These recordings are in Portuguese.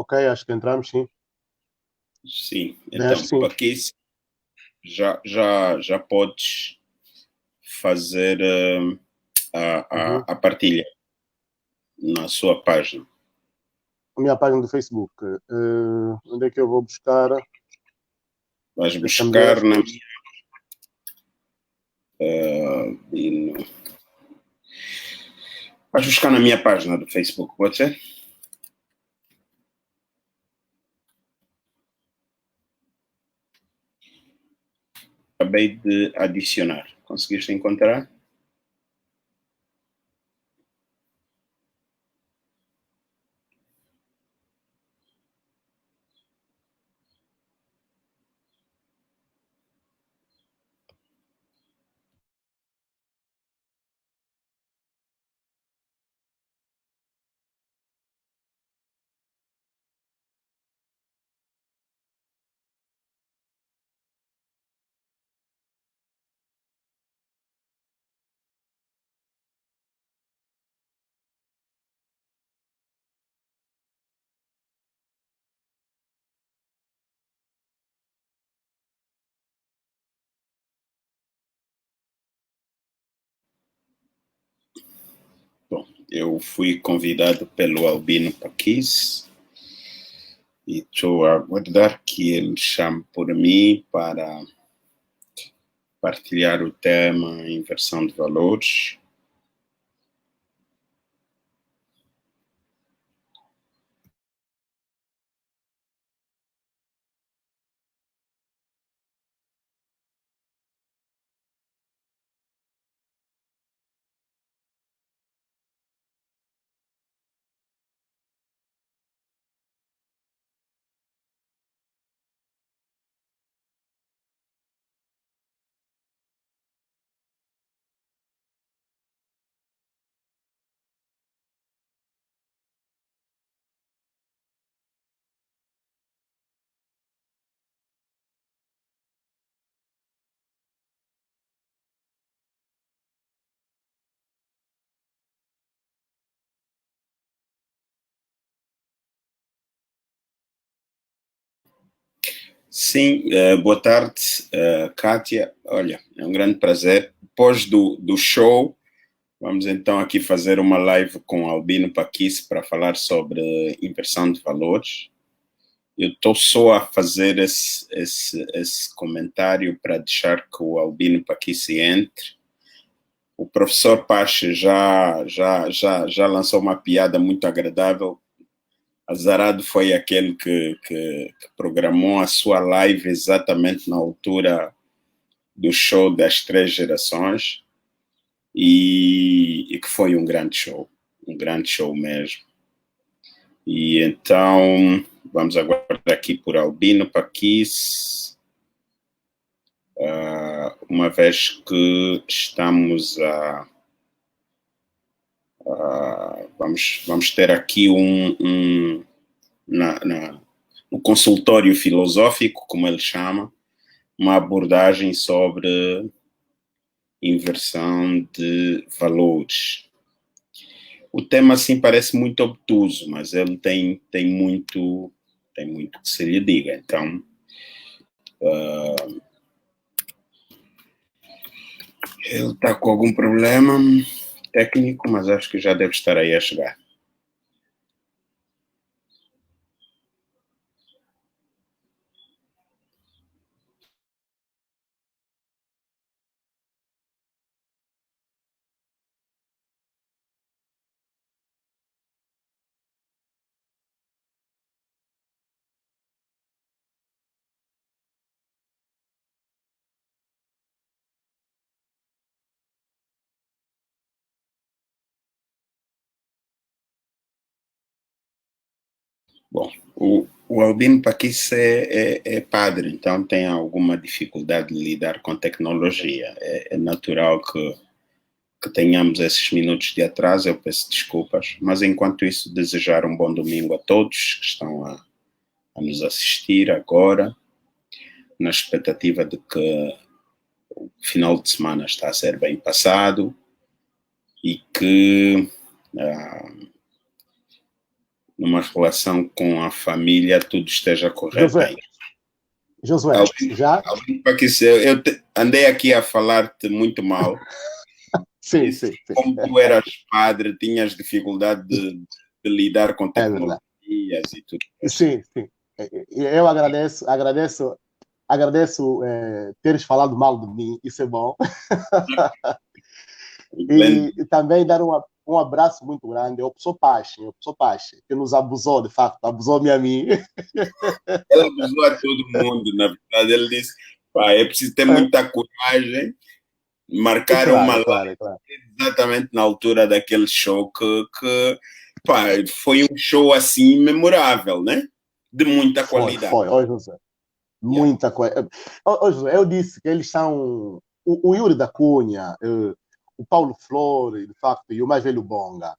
Ok, acho que entramos, sim. Sim, Acho que então, sim. para que já podes fazer Uhum. a partilha na sua página. A minha página do Facebook. Onde é que eu vou buscar? Vais Deixa-me ver. buscar na minha. e no- Vais buscar na minha página do Facebook, pode ser? Acabei de adicionar. Conseguiste encontrar? Bom, eu fui convidado pelo Albino Paquis e estou a aguardar que ele chame por mim para partilhar o tema inversão de valores. Sim, boa tarde, Kátia. Olha, é um grande prazer. Depois do show, vamos então aqui fazer uma live com Albino Paquis para falar sobre inversão de valores. Eu estou só a fazer esse comentário para deixar que o Albino Paquis entre. O professor Pache já lançou uma piada muito agradável. Azarado foi aquele que programou a sua live exatamente na altura do show das três gerações e que foi um grande show mesmo. E então vamos aguardar aqui por Albino Paquis, uma vez que estamos vamos ter aqui um consultório filosófico, como ele chama, uma abordagem sobre inversão de valores. O tema assim parece muito obtuso, mas ele tem muito que se lhe diga. Então, ele está com algum problema técnico, mas acho que já deve estar aí a chegar. Bom, o Albino Paquis é padre, então tem alguma dificuldade de lidar com tecnologia. É natural que tenhamos esses minutos de atraso, eu peço desculpas, mas enquanto isso, desejar um bom domingo a todos que estão a nos assistir agora, na expectativa de que o final de semana está a ser bem passado e que numa relação com a família, tudo esteja correto aí. Josué, já? Andei aqui a falar-te muito mal. Sim. Como tu eras padre, tinhas dificuldade de lidar com tecnologias e tudo. Sim. Eu agradeço teres falado mal de mim, isso é bom. E também dar um abraço muito grande ao professor Pache, que nos abusou, de facto, abusou-me a mim. Ele abusou a todo mundo, na verdade. Ele disse, é preciso ter muita coragem, marcar uma live exatamente na altura daquele show que foi um show assim memorável, né? De muita qualidade. Foi, José. Muita coisa. José, eu disse que eles são o Yuri da Cunha, o Paulo Flore, de facto, e o mais velho Bonga.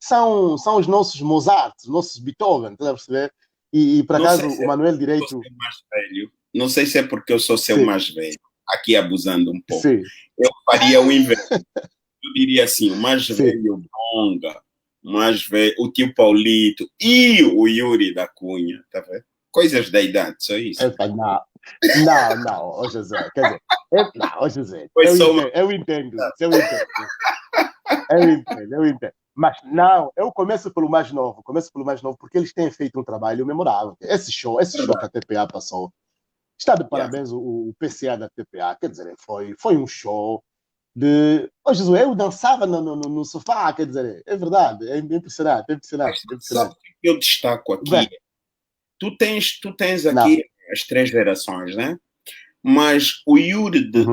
São os nossos Mozart, os nossos Beethoven, tá a perceber? E por acaso, o Manuel Direito... Mais velho. Não sei se é porque eu sou seu mais velho, aqui abusando um pouco. Sim. Eu faria o inverso. Eu diria assim, o mais velho Bonga, o mais velho, o tio Paulito e o Yuri da Cunha, tá vendo? Coisas da idade, só isso. Não, José. Quer dizer, José, eu entendo. Eu entendo. Mas não, eu começo pelo mais novo, porque eles têm feito um trabalho memorável. Esse show que a TPA passou, está de parabéns o PCA da TPA, quer dizer, foi um show de... Josué, eu dançava no sofá, quer dizer, é verdade, é impressionante. Sabe o que eu destaco aqui? Tu tens aqui as 3 gerações, né? Mas o Yuri de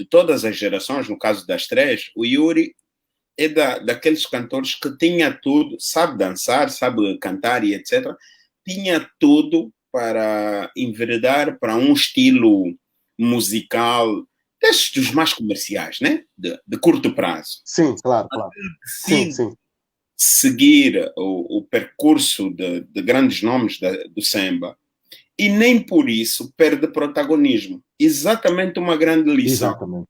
todas as gerações, no caso das 3, o Yuri é daqueles cantores que tinha tudo, sabe dançar, sabe cantar e etc. Tinha tudo para enveredar para um estilo musical desses dos mais comerciais, né? De curto prazo. Sim, claro. Sim. Seguir o percurso de grandes nomes do samba e nem por isso perde protagonismo. Exatamente uma grande lição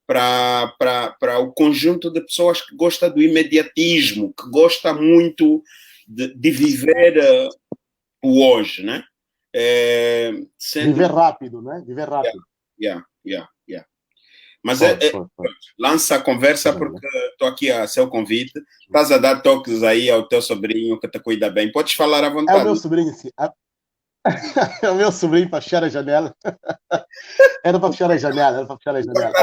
para o conjunto de pessoas que gosta do imediatismo, que gosta muito de viver o hoje, né? Viver rápido, né? Viver rápido. Yeah. Mas lança a conversa porque estou aqui a seu convite. Estás a dar toques aí ao teu sobrinho que te cuida bem. Podes falar à vontade. É o meu sobrinho, sim. É o meu sobrinho para fechar a janela. Era para fechar a janela. Está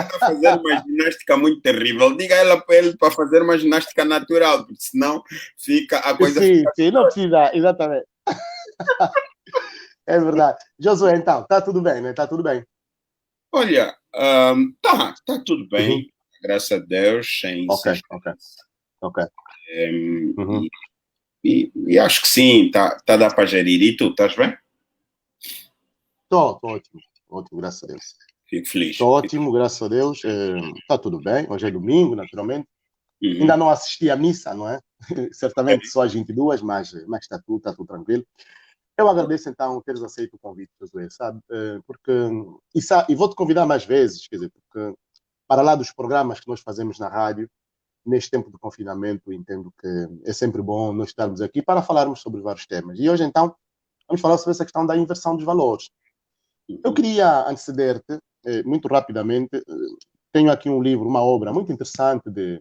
a fazer uma ginástica muito terrível. Diga para ele para fazer uma ginástica natural, porque senão fica a coisa... Sim, não precisa, exatamente. É verdade. Josué, então, está tudo bem, né? Está tudo bem. Olha, tá tudo bem, graças a Deus, sem Ok. E acho que sim, tá dá para gerir. E tu, estás bem? Estou ótimo, graças a Deus. Fico feliz. Estou ótimo, graças a Deus. Está tudo bem, hoje é domingo, naturalmente. Ainda não assisti à missa, não é? Certamente só às 22, mas está tudo tranquilo. Eu agradeço, então, teres aceito o convite, Josué, sabe? Porque, e vou-te convidar mais vezes, quer dizer, porque para lá dos programas que nós fazemos na rádio, neste tempo de confinamento, entendo que é sempre bom nós estarmos aqui para falarmos sobre vários temas. E hoje, então, vamos falar sobre essa questão da inversão dos valores. Eu queria anteceder-te, muito rapidamente, tenho aqui um livro, uma obra muito interessante de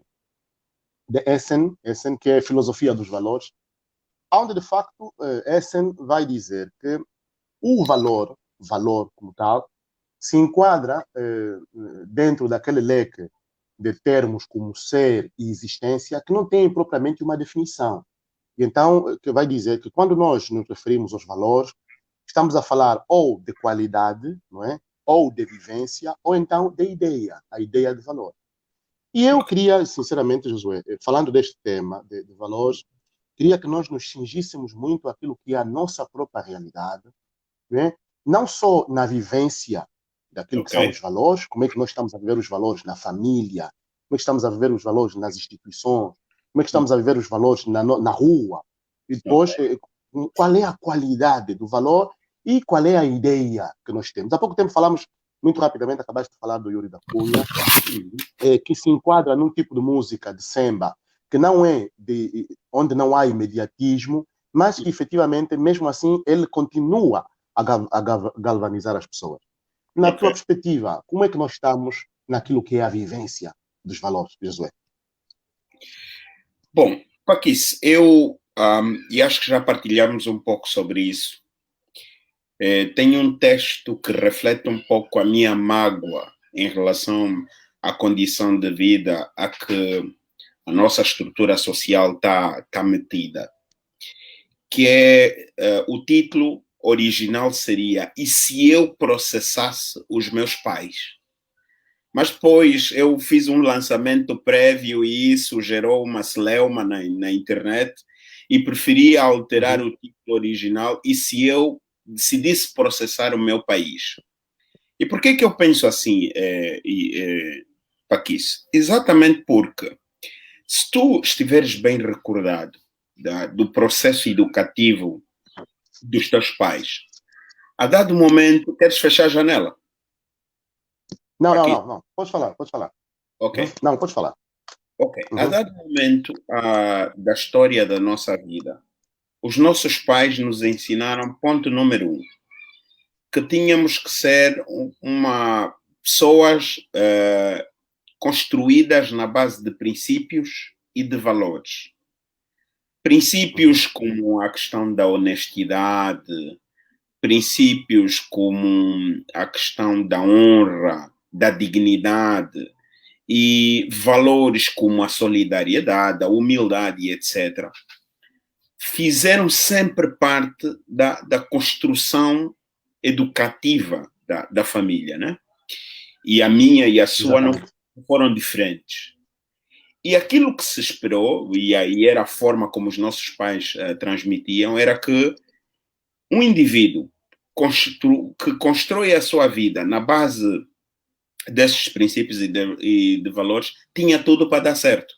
Essen, que é a Filosofia dos Valores, onde, de facto, Essen vai dizer que o valor como tal, se enquadra dentro daquele leque de termos como ser e existência que não tem propriamente uma definição. E então, que vai dizer que quando nós nos referimos aos valores, estamos a falar ou de qualidade, não é? Ou de vivência, ou então de ideia, a ideia de valor. E eu queria, sinceramente, Josué, falando deste tema de valores, queria que nós nos cingíssemos muito àquilo que é a nossa própria realidade, né? Não só na vivência daquilo que são os valores, como é que nós estamos a viver os valores na família, como é que estamos a viver os valores nas instituições, como é que estamos a viver os valores na rua, e depois qual é a qualidade do valor e qual é a ideia que nós temos. Há pouco tempo falamos, muito rapidamente, acabaste de falar do Yuri da Cunha, que se enquadra num tipo de música de samba que não é onde não há imediatismo, mas que efetivamente, mesmo assim, ele continua a galvanizar as pessoas. Na tua perspectiva, como é que nós estamos naquilo que é a vivência dos valores, Josué? Bom, Paquis, eu e acho que já partilhamos um pouco sobre isso. Tenho um texto que reflete um pouco a minha mágoa em relação à condição de vida a que a nossa estrutura social está metida, que é o título original seria "E se eu processasse os meus pais?" Mas depois eu fiz um lançamento prévio e isso gerou uma celeuma na internet e preferi alterar o título original "E se eu decidisse processar o meu país?" E por que eu penso assim, Paquis? Exatamente porque se tu estiveres bem recordado do processo educativo dos teus pais, a dado momento queres fechar a janela. Não. Pode falar. Ok. Não, pode falar. Ok. A dado momento da história da nossa vida, os nossos pais nos ensinaram, ponto número 1, que tínhamos que ser pessoas construídas na base de princípios e de valores. Princípios como a questão da honestidade, princípios como a questão da honra, da dignidade e valores como a solidariedade, a humildade, etc., fizeram sempre parte da construção educativa da família, né? E a minha e a sua não foram diferentes. E aquilo que se esperou, e aí era a forma como os nossos pais transmitiam, era que um indivíduo que constrói a sua vida na base desses princípios e de valores tinha tudo para dar certo.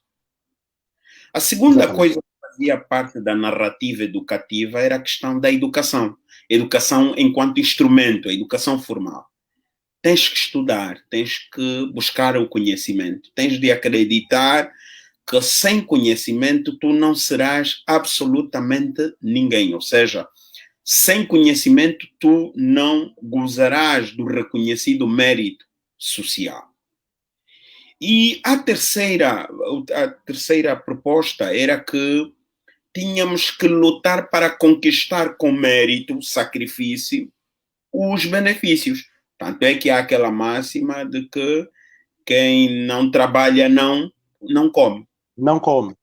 A segunda coisa que fazia parte da narrativa educativa era a questão da educação. Educação enquanto instrumento, a educação formal. Tens que estudar, tens que buscar o conhecimento, tens de acreditar que sem conhecimento tu não serás absolutamente ninguém. Ou seja, sem conhecimento tu não gozarás do reconhecido mérito social. E a terceira proposta era que tínhamos que lutar para conquistar com mérito, sacrifício, os benefícios. Tanto é que há aquela máxima de que quem não trabalha não come. Não come.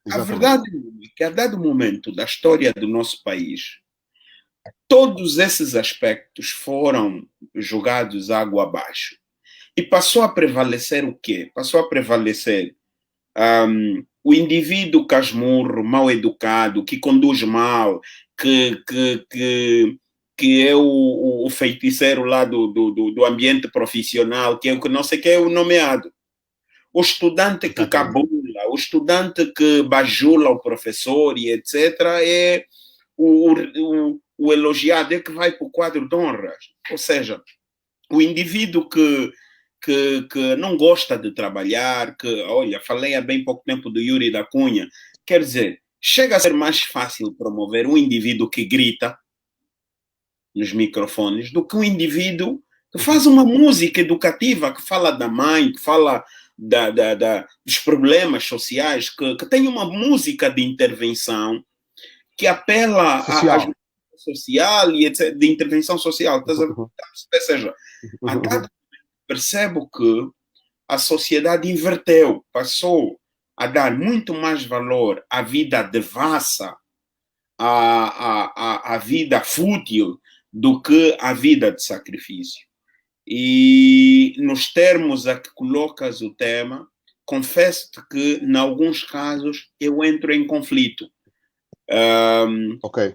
Exatamente. A verdade é que a dado momento da história do nosso país, todos esses aspectos foram jogados água abaixo. E passou a prevalecer o quê? Passou a prevalecer o indivíduo casmurro, mal educado, que conduz mal, que é o feiticeiro lá do ambiente profissional, que é o que não sei que é o nomeado. O estudante que cabula, o estudante que bajula o professor e etc. é o elogiado, é que vai para o quadro de honras. Ou seja, o indivíduo que não gosta de trabalhar, olha, falei há bem pouco tempo do Yuri da Cunha, quer dizer, chega a ser mais fácil promover um indivíduo que grita nos microfones do que um indivíduo que faz uma música educativa, que fala da mãe, que fala dos problemas sociais, que tem uma música de intervenção que apela à social e etc, de intervenção social. Ou seja, a dado percebo que a sociedade inverteu, passou a dar muito mais valor à vida devassa, à vida fútil, do que à vida de sacrifício. E nos termos a que colocas o tema, confesso-te que, em alguns casos, eu entro em conflito.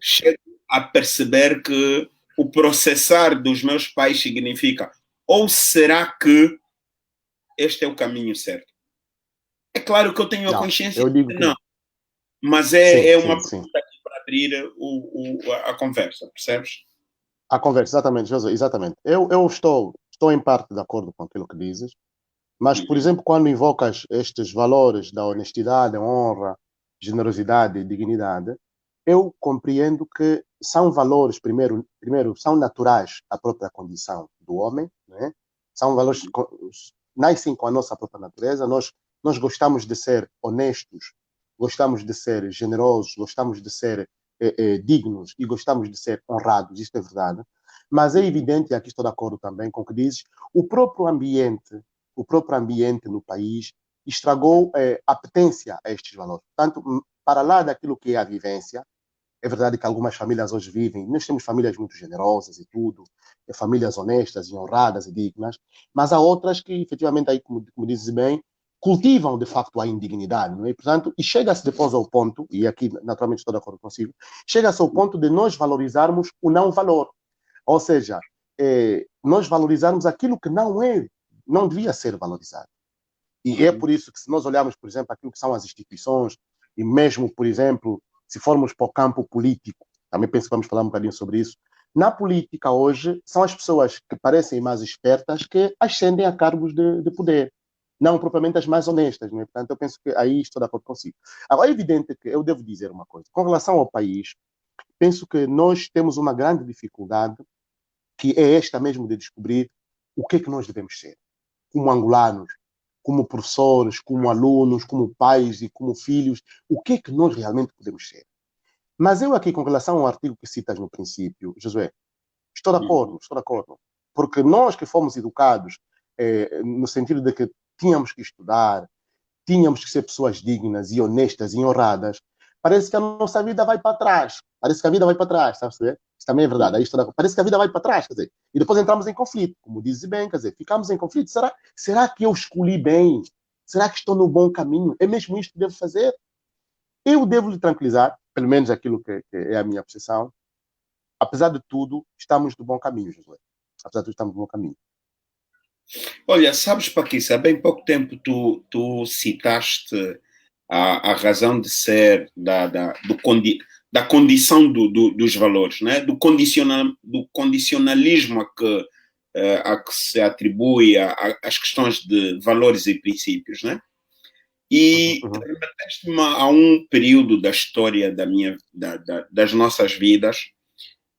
Chego a perceber que o processar dos meus pais significa: ou será que este é o caminho certo? É claro que eu tenho a consciência de que não. Mas é uma pergunta aqui para abrir a conversa, percebes? A conversa, exatamente, José, exatamente. Eu estou em parte de acordo com aquilo que dizes, mas, por exemplo, quando invocas estes valores da honestidade, honra, generosidade e dignidade, eu compreendo que são valores, primeiro são naturais à própria condição do homem, né? São valores que nascem com a nossa própria natureza. Nós gostamos de ser honestos, gostamos de ser generosos, gostamos de ser dignos e gostamos de ser honrados, isto é verdade. Mas é evidente, e aqui estou de acordo também com o que dizes, o próprio ambiente no país estragou a apetência a estes valores. Portanto, para lá daquilo que é a vivência, é verdade que algumas famílias hoje vivem, nós temos famílias muito generosas e tudo, famílias honestas e honradas e dignas, mas há outras que, efetivamente, aí, como dizes bem, cultivam, de facto, a indignidade, não é? Portanto, e chega-se depois ao ponto, e aqui, naturalmente, estou de acordo consigo, chega-se ao ponto de nós valorizarmos o não-valor. Ou seja, nós valorizarmos aquilo que não devia ser valorizado. E é por isso que, se nós olharmos, por exemplo, aquilo que são as instituições, e mesmo, por exemplo, se formos para o campo político, também penso que vamos falar um bocadinho sobre isso, na política hoje, são as pessoas que parecem mais espertas que ascendem a cargos de poder, não propriamente as mais honestas, não é? Portanto, eu penso que aí estou de acordo consigo. Agora, é evidente que eu devo dizer uma coisa. Com relação ao país, penso que nós temos uma grande dificuldade, que é esta mesmo de descobrir o que é que nós devemos ser, como angolanos, como professores, como alunos, como pais e como filhos, o que é que nós realmente podemos ser. Mas eu aqui, com relação ao artigo que citas no princípio, Josué, estou de acordo. Porque nós que fomos educados no sentido de que tínhamos que estudar, tínhamos que ser pessoas dignas e honestas e honradas, parece que a nossa vida vai para trás. Parece que a vida vai para trás, sabe? Isso também é verdade. Parece que a vida vai para trás, quer dizer, e depois entramos em conflito, como dizes bem, quer dizer, ficamos em conflito. Será que eu escolhi bem? Será que estou no bom caminho? É mesmo isto que devo fazer? Eu devo lhe tranquilizar, pelo menos aquilo que é a minha percepção, apesar de tudo, estamos no bom caminho, Josué. Apesar de tudo, estamos no bom caminho. Olha, sabes, Paquissa, há bem pouco tempo tu citaste a razão de ser da condição dos valores, né? do condicionalismo a que se atribui às questões de valores e princípios. Né? E remeteste-me a um período da história das nossas vidas,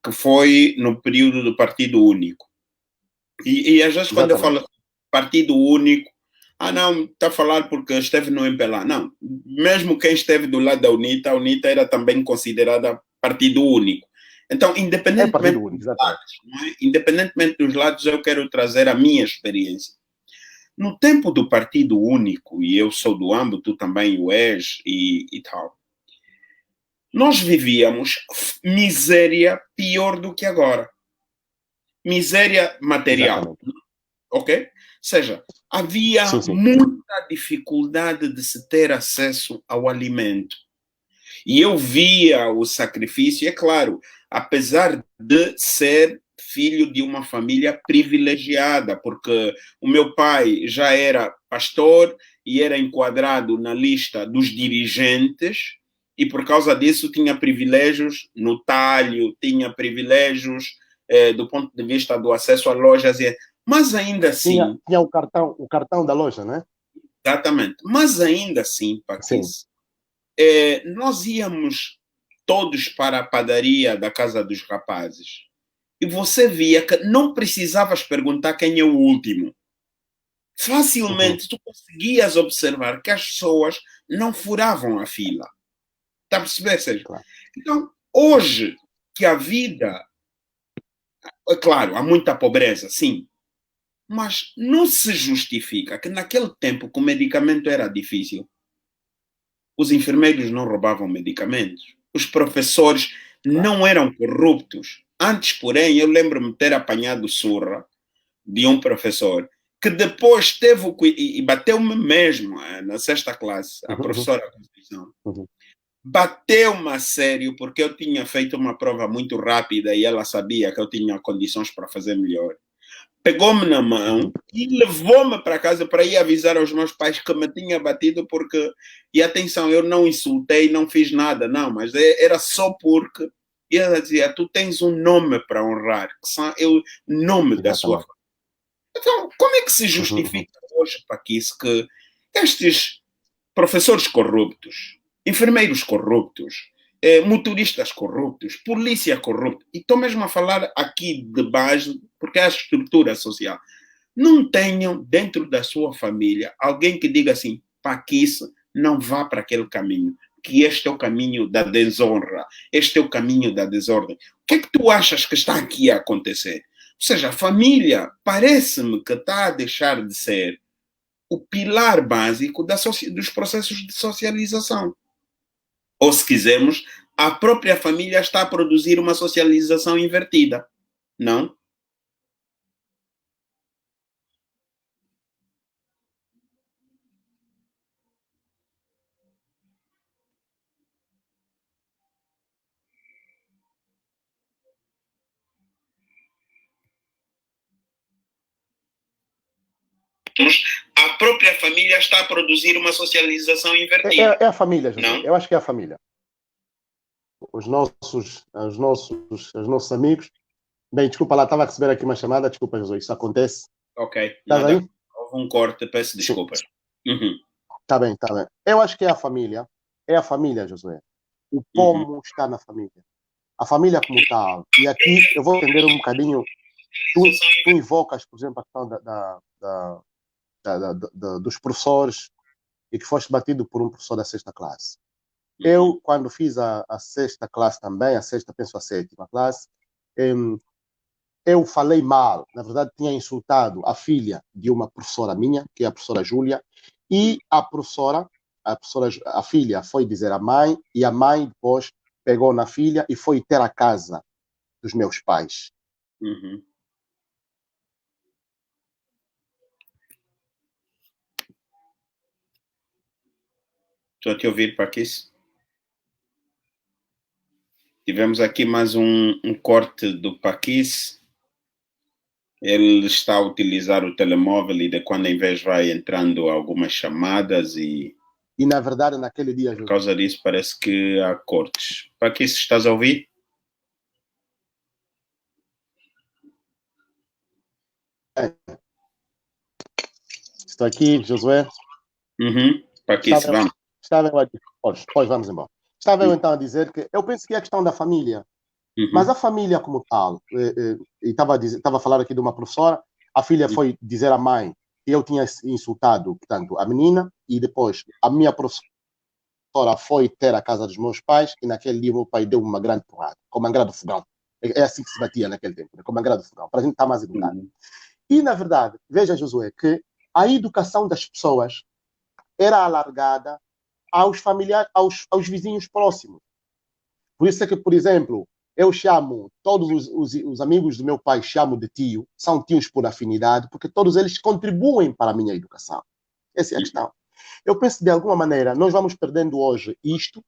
que foi no período do Partido Único. E às vezes, quando eu falo partido único, não, está a falar porque esteve no MPLA. Não, mesmo quem esteve do lado da UNITA, a UNITA era também considerada partido único. Então, independentemente dos lados, eu quero trazer a minha experiência. No tempo do Partido Único, e eu sou do AMBO, tu também o és e tal, nós vivíamos miséria pior do que agora. Miséria material. Exatamente. Ok? Ou seja, havia muita dificuldade de se ter acesso ao alimento. E eu via o sacrifício, é claro, apesar de ser filho de uma família privilegiada, porque o meu pai já era pastor e era enquadrado na lista dos dirigentes, e por causa disso tinha privilégios no talho, tinha privilégios do ponto de vista do acesso a lojas, mas ainda assim... Tinha o cartão da loja, né? Exatamente. Mas ainda assim, Paquis, nós íamos todos para a padaria da casa dos rapazes e você via que não precisavas perguntar quem é o último. Facilmente tu conseguias observar que as pessoas não furavam a fila. Está a perceber, Sérgio? Claro. Então, hoje, que a vida... É claro, há muita pobreza, sim. Mas não se justifica que naquele tempo que o medicamento era difícil, os enfermeiros não roubavam medicamentos, os professores não eram corruptos. Antes, porém, eu lembro-me ter apanhado surra de um professor que depois teve e bateu-me mesmo na sexta classe, a professora da Constituição. Bateu-me a sério porque eu tinha feito uma prova muito rápida e ela sabia que eu tinha condições para fazer melhor. Pegou-me na mão e levou-me para casa para ir avisar aos meus pais que me tinha batido porque... E atenção, eu não insultei, não fiz nada, não, mas era só porque... E ela dizia, tu tens um nome para honrar, que é o nome da sua família. Então, como é que se justifica hoje, Paquis, que estes professores corruptos, enfermeiros corruptos, motoristas corruptos, polícia corrupta. E estou mesmo a falar aqui de base, porque é a estrutura social. Não tenham dentro da sua família alguém que diga assim, Paquice, não vá para aquele caminho, que este é o caminho da desonra, este é o caminho da desordem. O que é que tu achas que está aqui a acontecer? Ou seja, a família parece-me que está a deixar de ser o pilar básico dos processos de socialização. Ou, se quisermos, a própria família está a produzir uma socialização invertida, não? A própria família está a produzir uma socialização invertida. É a família, José. Não? Eu acho que é a família. Os nossos amigos. Bem, desculpa lá, estava a receber aqui uma chamada. Desculpa, José, isso acontece. Ok. Estás aí? Houve um corte, peço desculpas. Está bem, está bem. Eu acho que é a família. É a família, Josué. O pomo está na família. A família como tal. E aqui eu vou entender um bocadinho. Tu invocas, por exemplo, a questão dos professores e que foste batido por um professor da sexta classe. Eu, quando fiz a sexta classe também, penso a sétima classe, eu falei mal, na verdade tinha insultado a filha de uma professora minha, que é a professora Júlia, e a filha foi dizer à mãe, e a mãe depois pegou na filha e foi ter a casa dos meus pais. Estou a te ouvir, Paquice. Tivemos aqui mais um corte do Paquice. Ele está a utilizar o telemóvel e de quando em vez vai entrando algumas chamadas e na verdade naquele dia... Por causa disso parece que há cortes. Paquice, estás a ouvir? Estou aqui, Josué. Paquice, vamos. Pois vamos embora. Estava eu então a dizer que eu penso que é a questão da família. Mas a família como tal, e estava a falar aqui de uma professora, a filha foi dizer à mãe que eu tinha insultado, portanto, a menina, e depois a minha professora foi ter a casa dos meus pais, e naquele dia o meu pai deu uma grande porrada, com uma grande fogão. É assim que se batia naquele tempo, com uma grande fogão, para a gente estar mais educado. E, na verdade, veja, Josué, que a educação das pessoas era alargada aos familiares, aos vizinhos próximos. Por isso é que, por exemplo, eu chamo todos os amigos do meu pai, chamo de tio, são tios por afinidade, porque todos eles contribuem para a minha educação. Essa é a questão. Eu penso que, de alguma maneira, nós vamos perdendo hoje isto,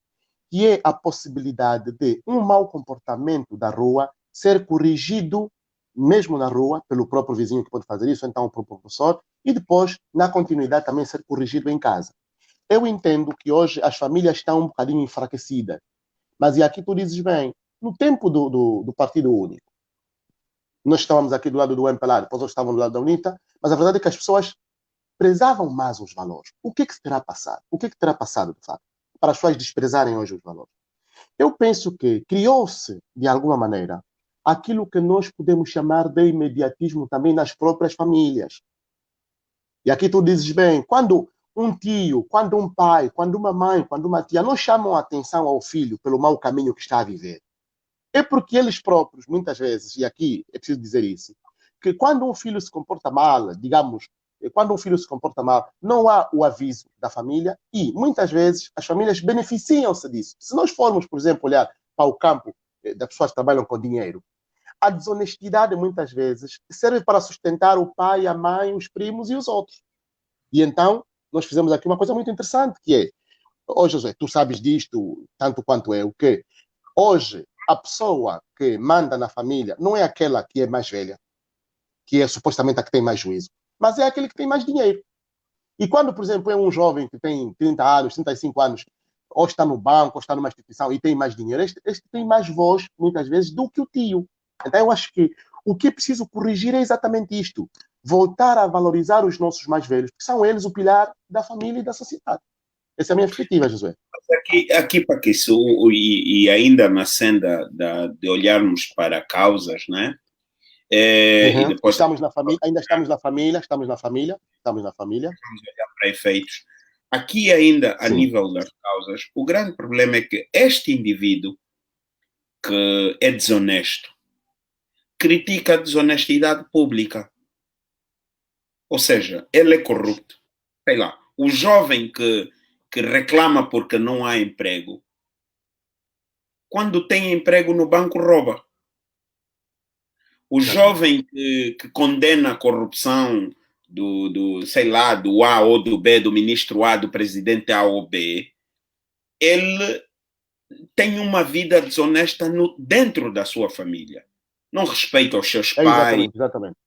que é a possibilidade de um mau comportamento da rua ser corrigido, mesmo na rua, pelo próprio vizinho que pode fazer isso, então pelo professor, e depois, na continuidade, também ser corrigido em casa. Eu entendo que hoje as famílias estão um bocadinho enfraquecidas, mas e aqui tu dizes bem, no tempo do Partido Único, nós estávamos aqui do lado do MPLA, depois nós estávamos do lado da UNITA, mas a verdade é que as pessoas prezavam mais os valores. O que é que terá passado? O que é que terá passado, de fato, para as pessoas desprezarem hoje os valores? Eu penso que criou-se, de alguma maneira, aquilo que nós podemos chamar de imediatismo também nas próprias famílias. E aqui tu dizes bem, quando um tio, quando um pai, quando uma mãe, quando uma tia não chamam a atenção ao filho pelo mau caminho que está a viver, é porque eles próprios, muitas vezes, e aqui é preciso dizer isso, que quando um filho se comporta mal, digamos, quando um filho se comporta mal, não há o aviso da família e, muitas vezes, as famílias beneficiam-se disso. Se nós formos, por exemplo, olhar para o campo das pessoas que trabalham com dinheiro, a desonestidade, muitas vezes, serve para sustentar o pai, a mãe, os primos e os outros. E então, nós fizemos aqui uma coisa muito interessante, que é, hoje, José, tu sabes disto tanto quanto eu, que hoje a pessoa que manda na família não é aquela que é mais velha, que é supostamente a que tem mais juízo, mas é aquele que tem mais dinheiro. E quando, por exemplo, é um jovem que tem 30 anos, 35 anos, ou está no banco, ou está numa instituição e tem mais dinheiro, este tem mais voz, muitas vezes, do que o tio. Então, eu acho que o que é preciso corrigir é exatamente isto. Voltar a valorizar os nossos mais velhos, que são eles o pilar da família e da sociedade. Essa é a minha perspectiva, Josué. aqui para que isso, e ainda na senda de olharmos para causas, né? E depois estamos na família, ainda estamos na família, estamos na família. vamos olhar para efeitos. Aqui ainda, a Sim. nível das causas, o grande problema é que este indivíduo que é desonesto critica a desonestidade pública. Ou seja, ele é corrupto. Sei lá, o jovem que reclama porque não há emprego, quando tem emprego no banco, rouba. O jovem que condena a corrupção sei lá, do A ou do B, do ministro A, do presidente A ou B, ele tem uma vida desonesta dentro da sua família. Não respeita os seus pais, Exatamente.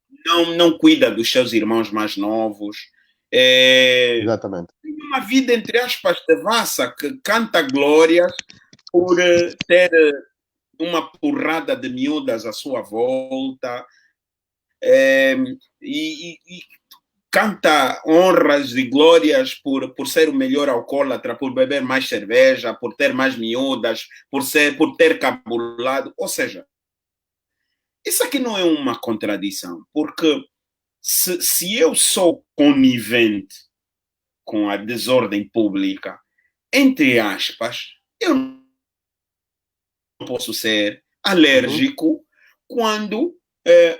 Não cuida dos seus irmãos mais novos. Exatamente. Tem uma vida, entre aspas, devassa, que canta glórias por ter uma porrada de miúdas à sua volta, e canta honras e glórias por ser o melhor alcoólatra, por beber mais cerveja, por ter mais miúdas, por ter cabulado. Ou seja, isso aqui não é uma contradição, porque se eu sou conivente com a desordem pública, entre aspas, eu não posso ser alérgico quando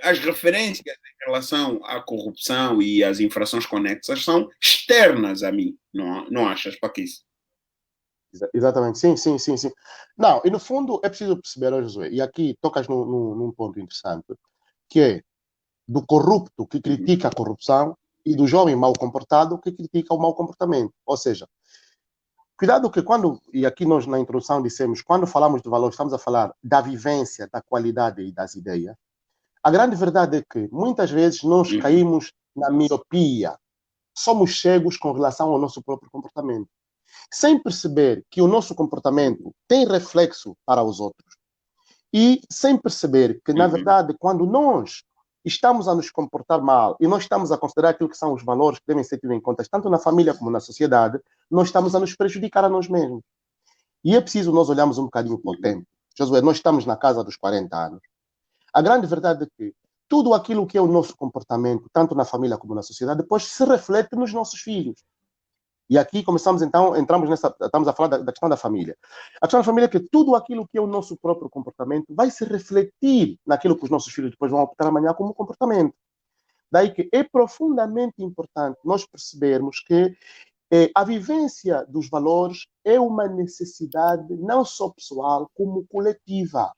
as referências em relação à corrupção e às infrações conexas são externas a mim. Não achas, Paquis? Exatamente, sim. Não, e no fundo é preciso perceber, Josué, e aqui tocas num ponto interessante, que é do corrupto que critica a corrupção e do jovem mal comportado que critica o mau comportamento. Ou seja, cuidado que quando, e aqui nós na introdução dissemos, quando falamos de valores, estamos a falar da vivência, da qualidade e das ideias. A grande verdade é que muitas vezes nós caímos na miopia, somos cegos com relação ao nosso próprio comportamento, sem perceber que o nosso comportamento tem reflexo para os outros e sem perceber que, na verdade, quando nós estamos a nos comportar mal e nós estamos a considerar aquilo que são os valores que devem ser tidos em conta, tanto na família como na sociedade, nós estamos a nos prejudicar a nós mesmos. E é preciso nós olharmos um bocadinho para o tempo. Josué, nós estamos na casa dos 40 anos. A grande verdade é que tudo aquilo que é o nosso comportamento, tanto na família como na sociedade, depois se reflete nos nossos filhos. E aqui começamos então, estamos a falar da questão da família. A questão da família é que tudo aquilo que é o nosso próprio comportamento vai se refletir naquilo que os nossos filhos depois vão optar amanhã como comportamento. Daí que é profundamente importante nós percebermos que a vivência dos valores é uma necessidade não só pessoal, como coletiva.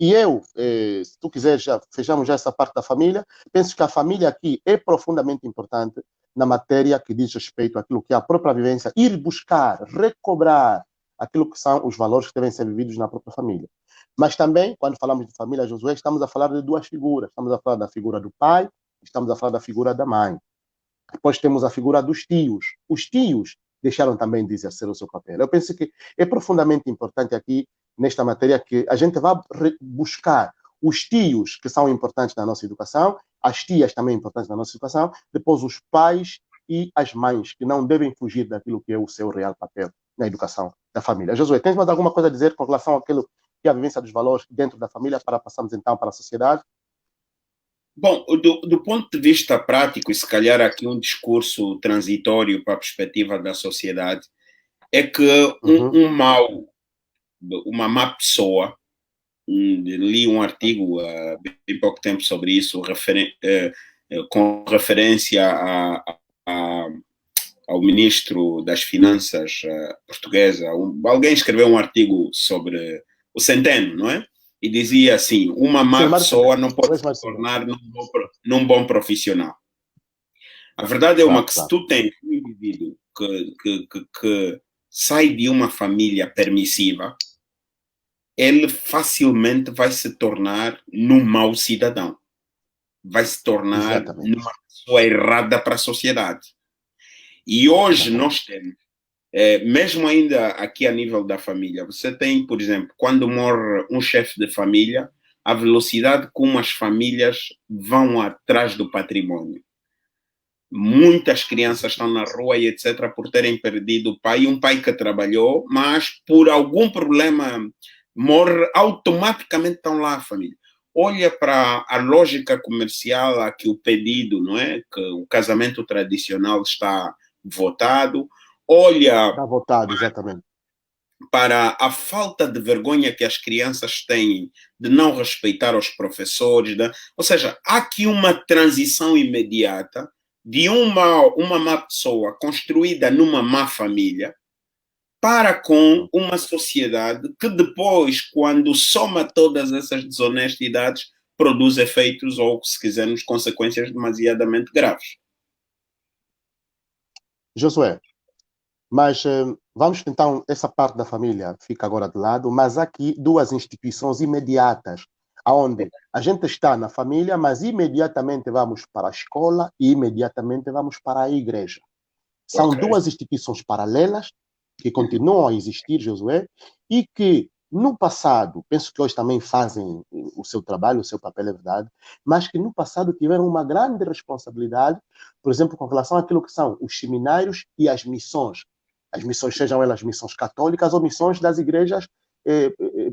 E eu, se tu quiseres, fechamos já essa parte da família, penso que a família aqui é profundamente importante na matéria que diz respeito àquilo que é a própria vivência, ir buscar, recobrar aquilo que são os valores que devem ser vividos na própria família. Mas também, quando falamos de família, Josué, estamos a falar de duas figuras. Estamos a falar da figura do pai, estamos a falar da figura da mãe. Depois temos a figura dos tios. Os tios deixaram também de exercer o seu papel. Eu penso que é profundamente importante aqui, nesta matéria, que a gente vá buscar os tios que são importantes na nossa educação, as tias também importantes na nossa educação, depois os pais e as mães, que não devem fugir daquilo que é o seu real papel na educação da família. Josué, tens mais alguma coisa a dizer com relação àquilo que é a vivência dos valores dentro da família, para passarmos então para a sociedade? Bom, do ponto de vista prático, e se calhar aqui um discurso transitório para a perspectiva da sociedade, é que uma má pessoa, li um artigo há bem pouco tempo sobre isso, com referência ao ministro das Finanças portuguesa. Alguém escreveu um artigo sobre o Centeno, não é? E dizia assim, uma má pessoa não pode se tornar num bom profissional. A verdade é uma que se tu tens um indivíduo que sai de uma família permissiva, ele facilmente vai se tornar num mau cidadão. Vai se tornar numa pessoa errada para a sociedade. E hoje nós temos, mesmo ainda aqui a nível da família, você tem, por exemplo, quando morre um chefe de família, a velocidade como as famílias vão atrás do patrimônio. muitas crianças estão na rua e etc. por terem perdido o pai, um pai que trabalhou, mas por algum problema morre, automaticamente estão lá a família. Olha para a lógica comercial a que o pedido, não é? Que o casamento tradicional está votado. Olha... Está votado, exatamente. Para a falta de vergonha que as crianças têm de não respeitar os professores. Ou seja, há aqui uma transição imediata de uma má pessoa construída numa má família para com uma sociedade que depois, quando soma todas essas desonestidades, produz efeitos ou, se quisermos, consequências demasiadamente graves. Josué, mas vamos então, essa parte da família fica agora de lado, mas há aqui duas instituições imediatas, onde a gente está na família, mas imediatamente vamos para a escola e imediatamente vamos para a igreja. São duas instituições paralelas que continuam a existir, Josué, e que no passado, penso que hoje também fazem o seu trabalho, o seu papel, é verdade, mas que no passado tiveram uma grande responsabilidade, por exemplo, com relação àquilo que são os seminários e as missões, sejam elas missões católicas ou missões das igrejas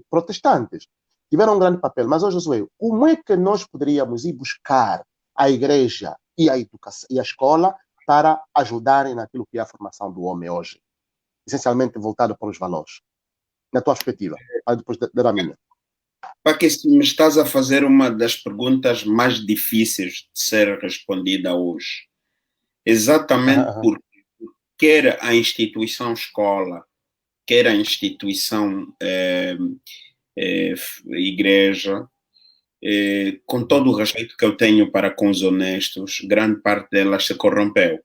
protestantes. Tiveram um grande papel. Mas, Josué, como é que nós poderíamos ir buscar a igreja e a educação e a escola para ajudarem naquilo que é a formação do homem hoje? Essencialmente voltado para os valores. Na tua perspectiva, depois da minha. Porque me estás a fazer uma das perguntas mais difíceis de ser respondida hoje. Exatamente porque quer a instituição escola, quer a instituição igreja, com todo o respeito que eu tenho para com os honestos, grande parte delas se corrompeu.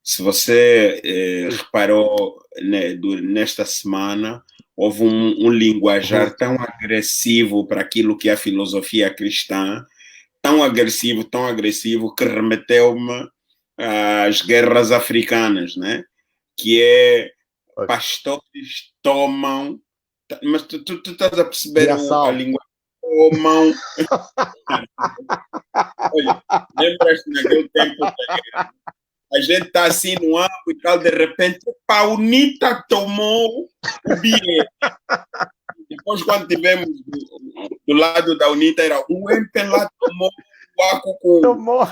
Se você reparou, né, nesta semana, houve um linguajar tão agressivo para aquilo que é a filosofia cristã, tão agressivo, que remeteu-me às guerras africanas, né? Que é pastores tomam... Mas tu estás a perceber a língua? Tomam... Olha, lembras-te naquele tempo da guerra? A gente está assim no âmbito e tal, de repente, a UNITA tomou o bilhete. Depois, quando tivemos do lado da UNITA, era o MPLA tomou o Acucu. Tomou.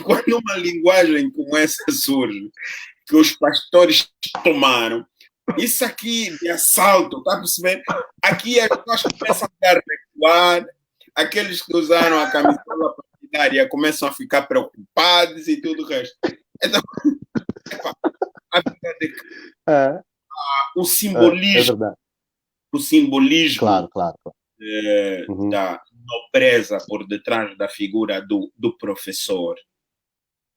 Quando uma linguagem como essa surge, que os pastores tomaram, isso aqui de assalto, está a perceber? Aqui as pessoas começam a recuar, aqueles que usaram a camisola partidária começam a ficar preocupados e tudo o resto. Então, a verdade é que o simbolismo, claro. Da nobreza por detrás da figura do professor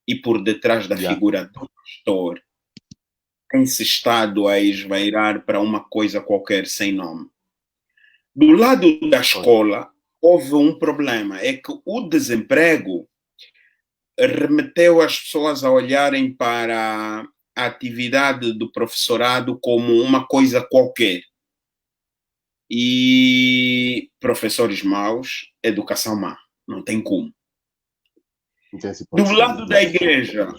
e por detrás da figura do pastor tem-se estado a esvairar para uma coisa qualquer sem nome. Do lado da escola, houve um problema, é que o desemprego remeteu as pessoas a olharem para a atividade do professorado como uma coisa qualquer. E professores maus, educação má. Não tem como. Do lado da igreja,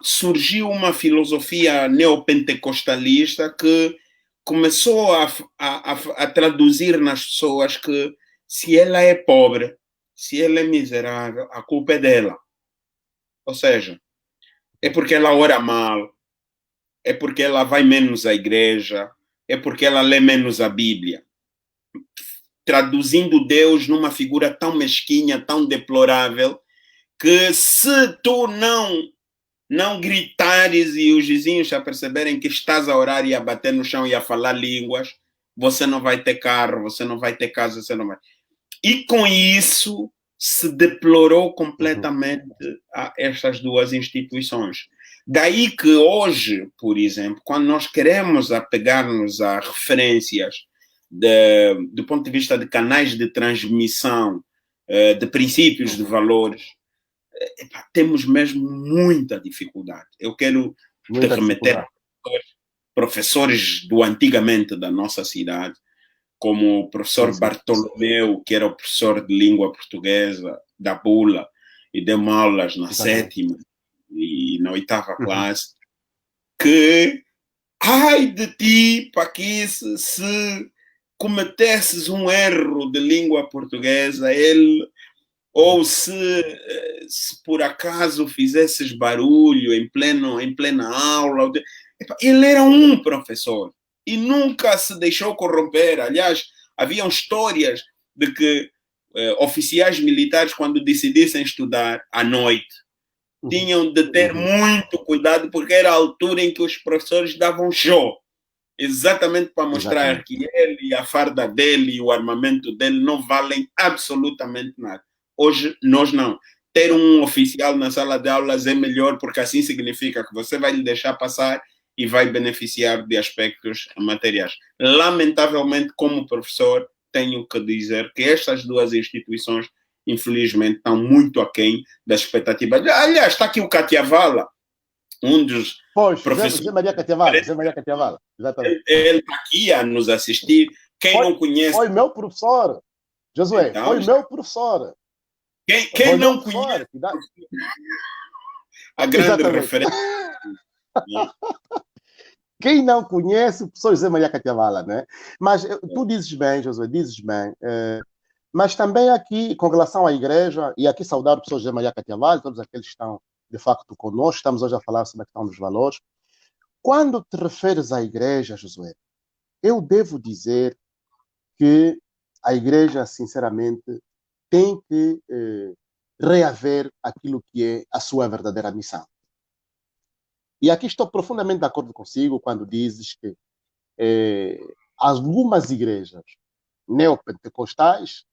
surgiu uma filosofia neopentecostalista que começou a traduzir nas pessoas que se ela é pobre, se ela é miserável, a culpa é dela. Ou seja, é porque ela ora mal, é porque ela vai menos à igreja, é porque ela lê menos a Bíblia. Traduzindo Deus numa figura tão mesquinha, tão deplorável, que se tu não gritares e os vizinhos já perceberem que estás a orar e a bater no chão e a falar línguas, você não vai ter carro, você não vai ter casa, você não vai... E com isso se deplorou completamente a estas duas instituições. Daí que hoje, por exemplo, quando nós queremos apegar-nos a referências do ponto de vista de canais de transmissão, de princípios, de valores, temos mesmo muita dificuldade. Eu quero te remeter a professores do antigamente da nossa cidade, como o professor Bartolomeu, que era o professor de língua portuguesa da Bula, e deu-me aulas na sétima e na oitava classe, que ai de ti, Paquice, se cometesses um erro de língua portuguesa, ou se por acaso fizesses barulho em plena aula. Ele era um professor e nunca se deixou corromper. Aliás, haviam histórias de que oficiais militares, quando decidissem estudar à noite, tinham de ter muito cuidado, porque era a altura em que os professores davam show, exatamente para mostrar que ele, a farda dele e o armamento dele não valem absolutamente nada. Hoje, nós não. Ter um oficial na sala de aulas é melhor, porque assim significa que você vai lhe deixar passar e vai beneficiar de aspectos materiais. Lamentavelmente, como professor, tenho que dizer que estas duas instituições, infelizmente, estão muito aquém das expectativas. Aliás, está aqui o Catiavala, um dos professores. José Maria Catiavala, exatamente. Ele está aqui a nos assistir. Quem não conhece. Foi meu professor, Josué, então, foi meu professor. Quem não conhece a grande referência. Quem não conhece o professor José Maria Catiavala, né? Mas tu dizes bem, Josué, dizes bem. Mas também aqui, com relação à igreja, e aqui saudar o professor José Maria Catiavala, todos aqueles que estão, de facto, conosco, estamos hoje a falar sobre a questão dos valores. Quando te referes à igreja, Josué, eu devo dizer que a igreja, sinceramente, tem que reaver aquilo que é a sua verdadeira missão. E aqui estou profundamente de acordo consigo quando dizes que algumas igrejas neopentecostais,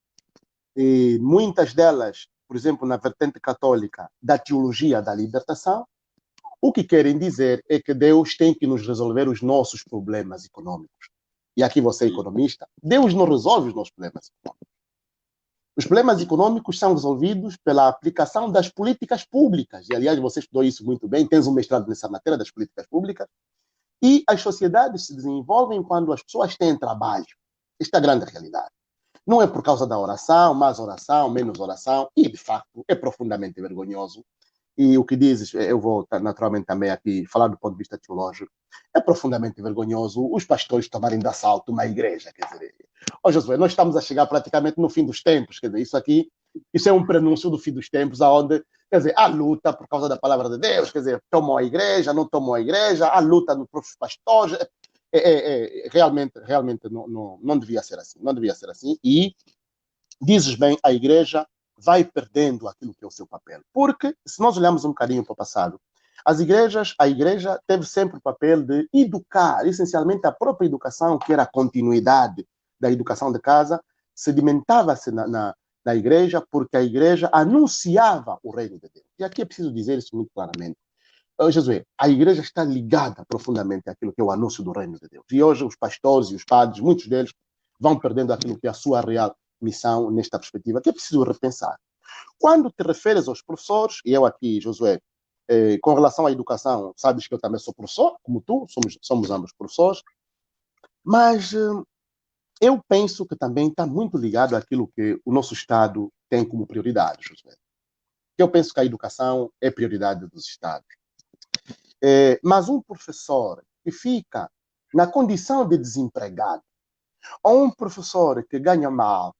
muitas delas, por exemplo, na vertente católica da teologia da libertação, o que querem dizer é que Deus tem que nos resolver os nossos problemas econômicos. E aqui você é economista, Deus não resolve os nossos problemas econômicos. Os problemas econômicos são resolvidos pela aplicação das políticas públicas. E, aliás, você estudou isso muito bem, tens um mestrado nessa matéria das políticas públicas. E as sociedades se desenvolvem quando as pessoas têm trabalho. Esta é a grande realidade. Não é por causa da oração, mais oração, menos oração. E, de facto, é profundamente vergonhoso. E o que dizes, eu vou naturalmente também aqui falar do ponto de vista teológico, é profundamente vergonhoso os pastores tomarem de assalto uma igreja. Quer dizer, Josué, nós estamos a chegar praticamente no fim dos tempos. Quer dizer, isso é um prenúncio do fim dos tempos, onde, quer dizer, há luta por causa da palavra de Deus, quer dizer, tomam a igreja, não tomam a igreja, há luta nos próprios pastores. Realmente não devia ser assim. Não devia ser assim. E dizes bem, a igreja vai perdendo aquilo que é o seu papel. Porque, se nós olharmos um bocadinho para o passado, a igreja teve sempre o papel de educar, essencialmente a própria educação, que era a continuidade da educação de casa, sedimentava-se na igreja, porque a igreja anunciava o reino de Deus. E aqui é preciso dizer isso muito claramente. Jesus, a igreja está ligada profundamente àquilo que é o anúncio do reino de Deus. E hoje os pastores e os padres, muitos deles, vão perdendo aquilo que é a sua real missão nesta perspectiva, que é preciso repensar. Quando te referes aos professores, e eu aqui, Josué, com relação à educação, sabes que eu também sou professor, como tu, somos ambos professores, mas eu penso que também está muito ligado àquilo que o nosso Estado tem como prioridade, Josué. Eu penso que a educação é prioridade dos Estados. Mas um professor que fica na condição de desempregado, ou um professor que ganha mal,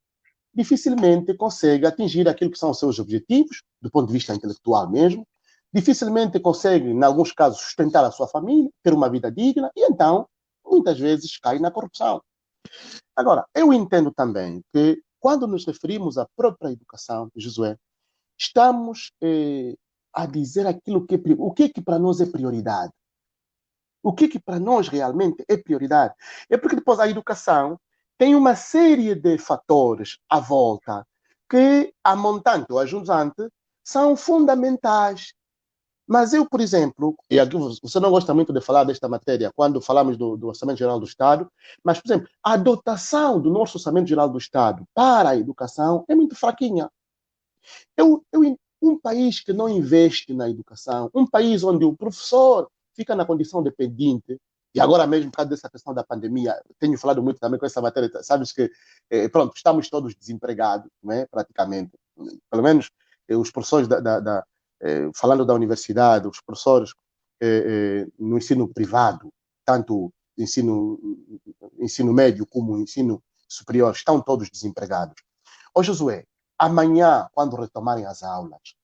dificilmente consegue atingir aquilo que são os seus objetivos, do ponto de vista intelectual mesmo, dificilmente consegue, em alguns casos, sustentar a sua família, ter uma vida digna, e então, muitas vezes, cai na corrupção. Agora, eu entendo também que, quando nos referimos à própria educação, Josué, estamos a dizer aquilo que o que para nós é prioridade. O que para nós realmente é prioridade. É porque depois a educação tem uma série de fatores à volta que, a montante ou a junzante, são fundamentais. Mas eu, por exemplo, e aqui você não gosta muito de falar desta matéria quando falamos do Orçamento Geral do Estado, mas, por exemplo, a dotação do nosso Orçamento Geral do Estado para a educação é muito fraquinha. Um país que não investe na educação, um país onde o professor fica na condição dependente, e agora mesmo, por causa dessa questão da pandemia, tenho falado muito também com essa matéria, sabes que, pronto, estamos todos desempregados, não é? Praticamente. Pelo menos os professores falando da universidade, os professores no ensino privado, tanto ensino médio como ensino superior, estão todos desempregados. Ô Josué, amanhã, quando retomarem as aulas,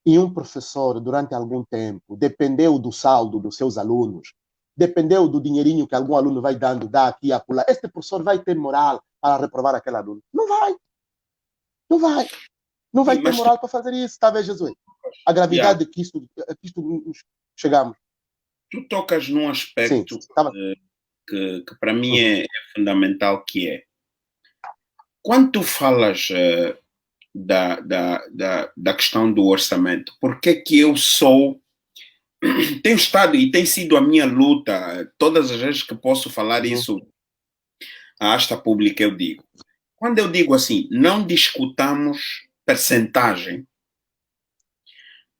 e um professor, durante algum tempo, dependeu do saldo dos seus alunos, dependeu do dinheirinho que algum aluno vai dando, daqui e acolá, este professor vai ter moral para reprovar aquele aluno? Não vai. Não vai. Não vai ter moral para fazer isso, está a ver, Josué? A gravidade que isto chegamos. Tu tocas num aspecto que para mim é fundamental, que é quando tu falas da questão do orçamento, porque que eu tenho estado e tem sido a minha luta, todas as vezes que posso falar isso à asta pública, eu digo. Quando eu digo assim, não discutamos percentagem,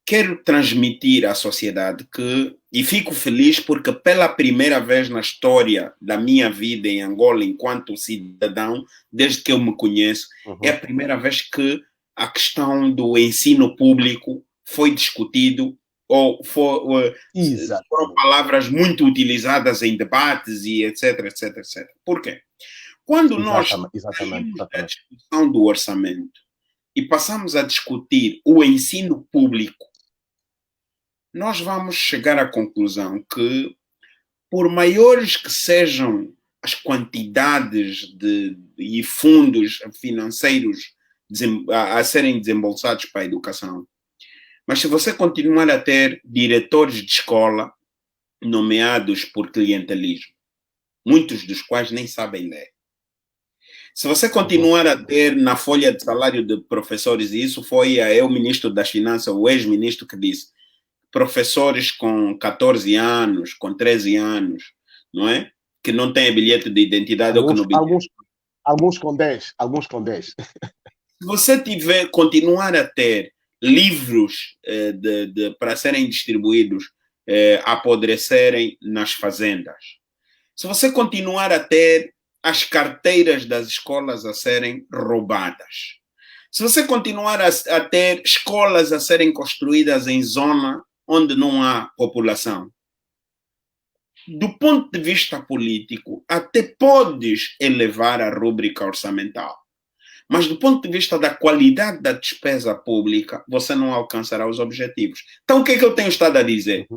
quero transmitir à sociedade e fico feliz porque pela primeira vez na história da minha vida em Angola, enquanto cidadão, desde que eu me conheço, é a primeira vez que a questão do ensino público foi discutido, ou foram palavras muito utilizadas em debates e etc, etc, etc. Por quê? Quando nós saímos da discussão do orçamento e passamos a discutir o ensino público, nós vamos chegar à conclusão que, por maiores que sejam as quantidades e fundos financeiros a serem desembolsados para a educação, mas se você continuar a ter diretores de escola nomeados por clientelismo, muitos dos quais nem sabem ler, se você continuar a ter na folha de salário de professores, e isso foi o ministro das Finanças, o ex-ministro, que disse, professores com 14 anos, com 13 anos, não é? Que não têm bilhete de identidade. Alguns com 10, alguns com 10. Se você continuar a ter livros para serem distribuídos, apodrecerem nas fazendas, se você continuar a ter as carteiras das escolas a serem roubadas, se você continuar a ter escolas a serem construídas em zona onde não há população, do ponto de vista político, até podes elevar a rúbrica orçamental. Mas do ponto de vista da qualidade da despesa pública, você não alcançará os objetivos. Então, o que é que eu tenho estado a dizer?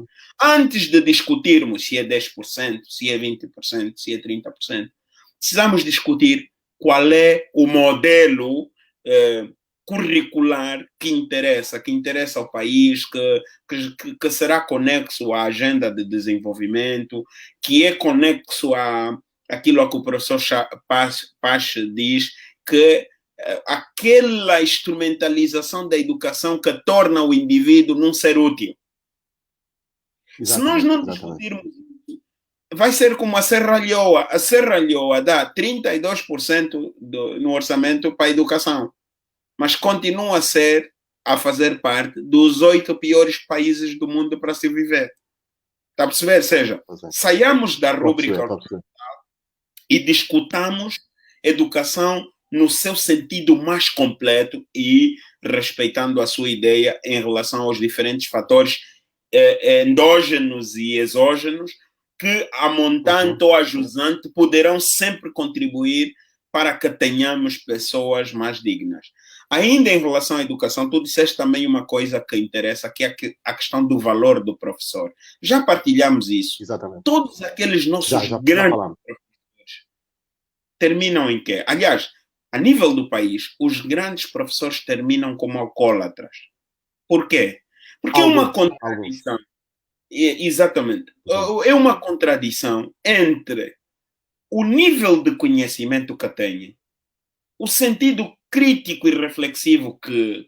Antes de discutirmos se é 10%, se é 20%, se é 30%, precisamos discutir qual é o modelo curricular que interessa ao país, que será conexo à agenda de desenvolvimento, que é conexo àquilo a que o professor Pache diz, que aquela instrumentalização da educação que torna o indivíduo num ser útil. Se nós não discutirmos isso, vai ser como a Serra Leoa. A Serra Leoa dá 32% no orçamento para a educação, mas continua a fazer parte dos 8 piores países do mundo para se viver. Está a perceber? Ou seja, saiamos da rúbrica orçamental e discutamos educação no seu sentido mais completo e respeitando a sua ideia em relação aos diferentes fatores endógenos e exógenos que, a montante ou a jusante, poderão sempre contribuir para que tenhamos pessoas mais dignas. Ainda em relação à educação, tu disseste também uma coisa que interessa, que é a questão do valor do professor. Já partilhamos isso. Exatamente. Todos aqueles nossos grandes professores terminam em quê? Aliás, a nível do país, os grandes professores terminam como alcoólatras. Por quê? Porque é uma contradição. Exatamente. É uma contradição entre o nível de conhecimento que têm, o sentido crítico e reflexivo que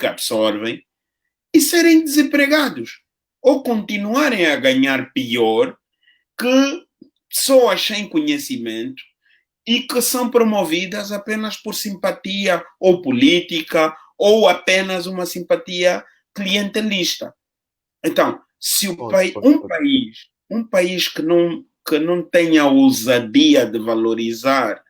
absorvem e serem desempregados. Ou continuarem a ganhar pior que pessoas sem conhecimento e que são promovidas apenas por simpatia ou política ou apenas uma simpatia clientelista. Então, se um país que não tenha a ousadia de valorizar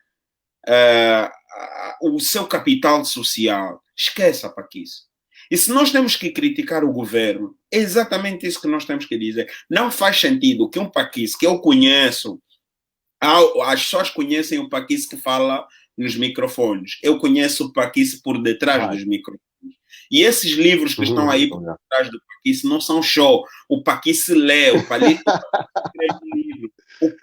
o seu capital social Esqueça, Paquis. E se nós temos que criticar o governo, é exatamente isso que nós temos que dizer. Não faz sentido que um Paquis que eu conheço, as pessoas conhecem o Paquis que fala nos microfones. Eu conheço o Paquis por detrás dos microfones. E esses livros que estão aí por trás do Paquis não são show. O Paquis lê, o Paquis escreve livro,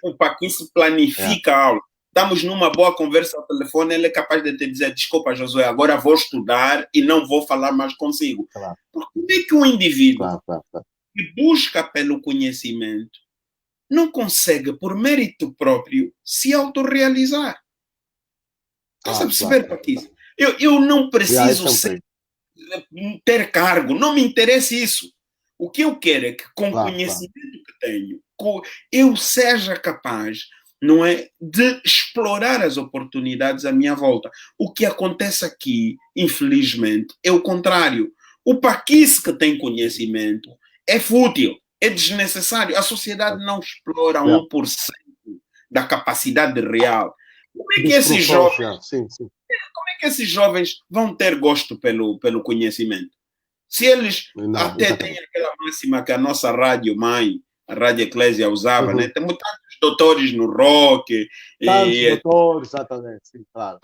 o Paquis planifica a aula. Estamos numa boa conversa ao telefone, ele é capaz de te dizer, desculpa, Josué, agora vou estudar e não vou falar mais consigo. Claro. Porque como é que um indivíduo que busca pelo conhecimento não consegue, por mérito próprio, se autorrealizar? Estás a perceber, Paquis? Eu não preciso ter cargo, não me interessa isso. O que eu quero é que, com o conhecimento que tenho, eu seja capaz, não é, de explorar as oportunidades à minha volta. O que acontece aqui, infelizmente, é o contrário. O Paquis que tem conhecimento é fútil, é desnecessário. A sociedade não explora 1% da capacidade real. Como é que esses jovens, como é que esses jovens vão ter gosto pelo conhecimento? Se eles até têm aquela máxima que a nossa rádio mãe, a Rádio Eclésia, usava, né? Temos tantos doutores no rock. Tantos doutores, exatamente. Sim, claro.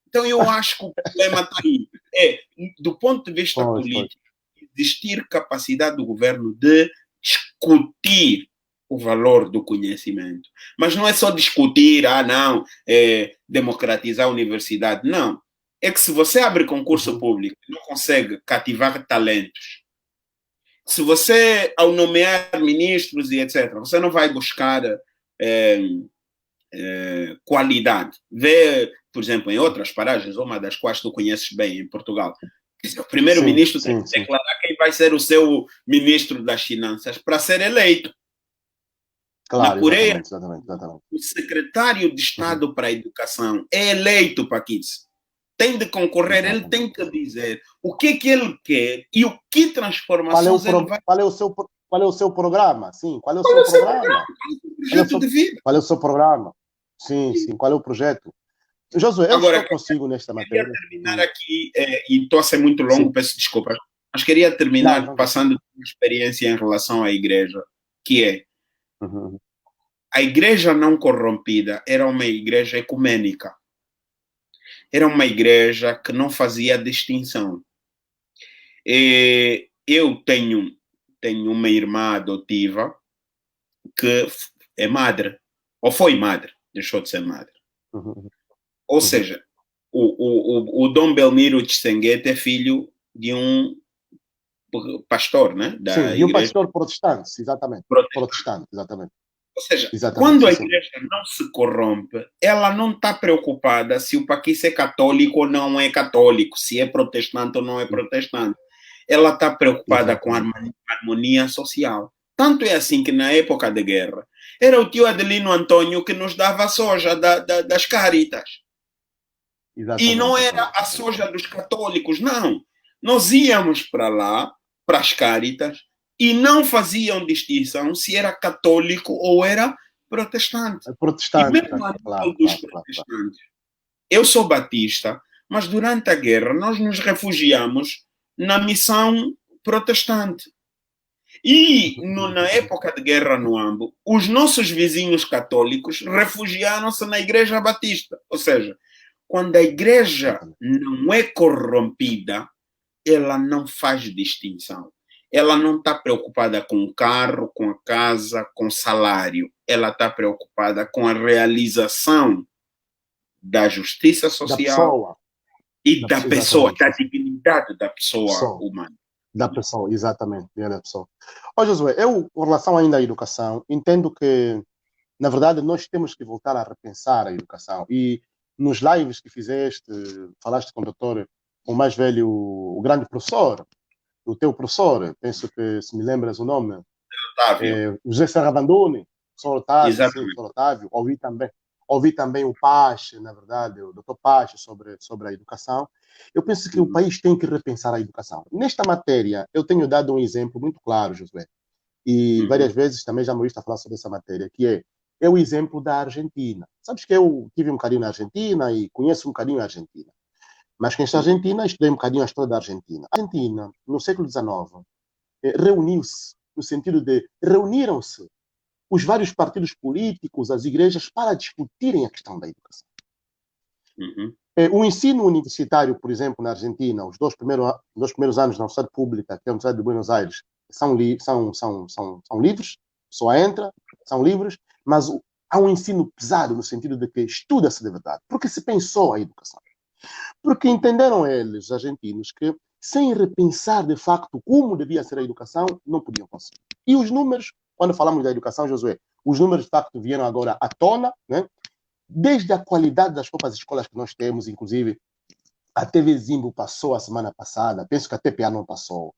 Então, eu acho que o problema está aí. Do ponto de vista político, existir capacidade do governo de discutir o valor do conhecimento. Mas não é só discutir, democratizar a universidade. Não. É que se você abre concurso público e não consegue cativar talentos, se você, ao nomear ministros e etc., você não vai buscar qualidade. Vê, por exemplo, em outras paragens, uma das quais tu conheces bem, em Portugal, o primeiro-ministro tem que declarar quem vai ser o seu ministro das Finanças para ser eleito. Claro, na Coreia, exatamente. o secretário de Estado para a Educação é eleito, Paquis. Tem de concorrer, ele tem que dizer o que ele quer e o que transformações ele vai... Qual é o seu programa? Sim, qual é o seu programa? Projeto de vida. Qual é o seu programa? Sim, qual é o projeto? Josué, eu agora, consigo nesta matéria. Queria terminar aqui, e estou a ser muito longo, peço desculpas, mas queria terminar passando uma experiência em relação à igreja, que é a igreja não corrompida era uma igreja ecumênica. Era uma igreja que não fazia distinção. Eu tenho uma irmã adotiva que é madre, ou foi madre, deixou de ser madre. Ou seja, o Dom Belmiro Tsenguete é filho de um pastor, né? Sim, de um pastor protestante, exatamente. Protestante, exatamente. Ou seja, quando a igreja não se corrompe, ela não está preocupada se o Paquis é católico ou não é católico, se é protestante ou não é protestante. Ela está preocupada com a harmonia social. Tanto é assim que na época da guerra, era o tio Adelino Antônio que nos dava a soja das Caritas. E não era a soja dos católicos, não. Nós íamos para lá, para as Caritas, e não faziam distinção se era católico ou era protestante. E mesmo dos protestantes. Eu sou batista, mas durante a guerra nós nos refugiamos na missão protestante. E na época de guerra no Ambo, os nossos vizinhos católicos refugiaram-se na igreja batista. Ou seja, quando a igreja não é corrompida, ela não faz distinção. Ela não está preocupada com o carro, com a casa, com o salário. Ela está preocupada com a realização da justiça social e da pessoa, da dignidade da pessoa humana. Da pessoa, exatamente, da pessoa. Josué, eu, com relação ainda à educação, entendo que, na verdade, nós temos que voltar a repensar a educação. E nos lives que fizeste, falaste com o doutor, o mais velho, o grande professor, o teu professor, penso que, se me lembras o nome, José Serra Bandone, professor Otávio, sim, professor Otávio, ouvi também o Pache, na verdade, o doutor Pache, sobre a educação. Eu penso que o país tem que repensar a educação. Nesta matéria, eu tenho dado um exemplo muito claro, Josué, e várias vezes também já me ouviste a falar sobre essa matéria, que é o exemplo da Argentina. Sabes que eu tive um bocadinho na Argentina e conheço um bocadinho a Argentina. Mas conheço a Argentina, estudei um bocadinho a história da Argentina. A Argentina, no século XIX, reuniu-se, no sentido de reuniram-se os vários partidos políticos, as igrejas, para discutirem a questão da educação. Uhum. O ensino universitário, por exemplo, na Argentina, os dois primeiros anos na Universidade Pública, que é a Universidade de Buenos Aires, são livres, só entra, são livres, mas há um ensino pesado no sentido de que estuda-se de verdade, porque se pensou a educação. Porque entenderam eles, os argentinos, que sem repensar de facto como devia ser a educação, não podiam conseguir. E os números, quando falamos da educação, Josué, os números de facto vieram agora à tona, né? Desde a qualidade das próprias escolas que nós temos, inclusive a TV Zimbo passou a semana passada, penso que a TPA não passou,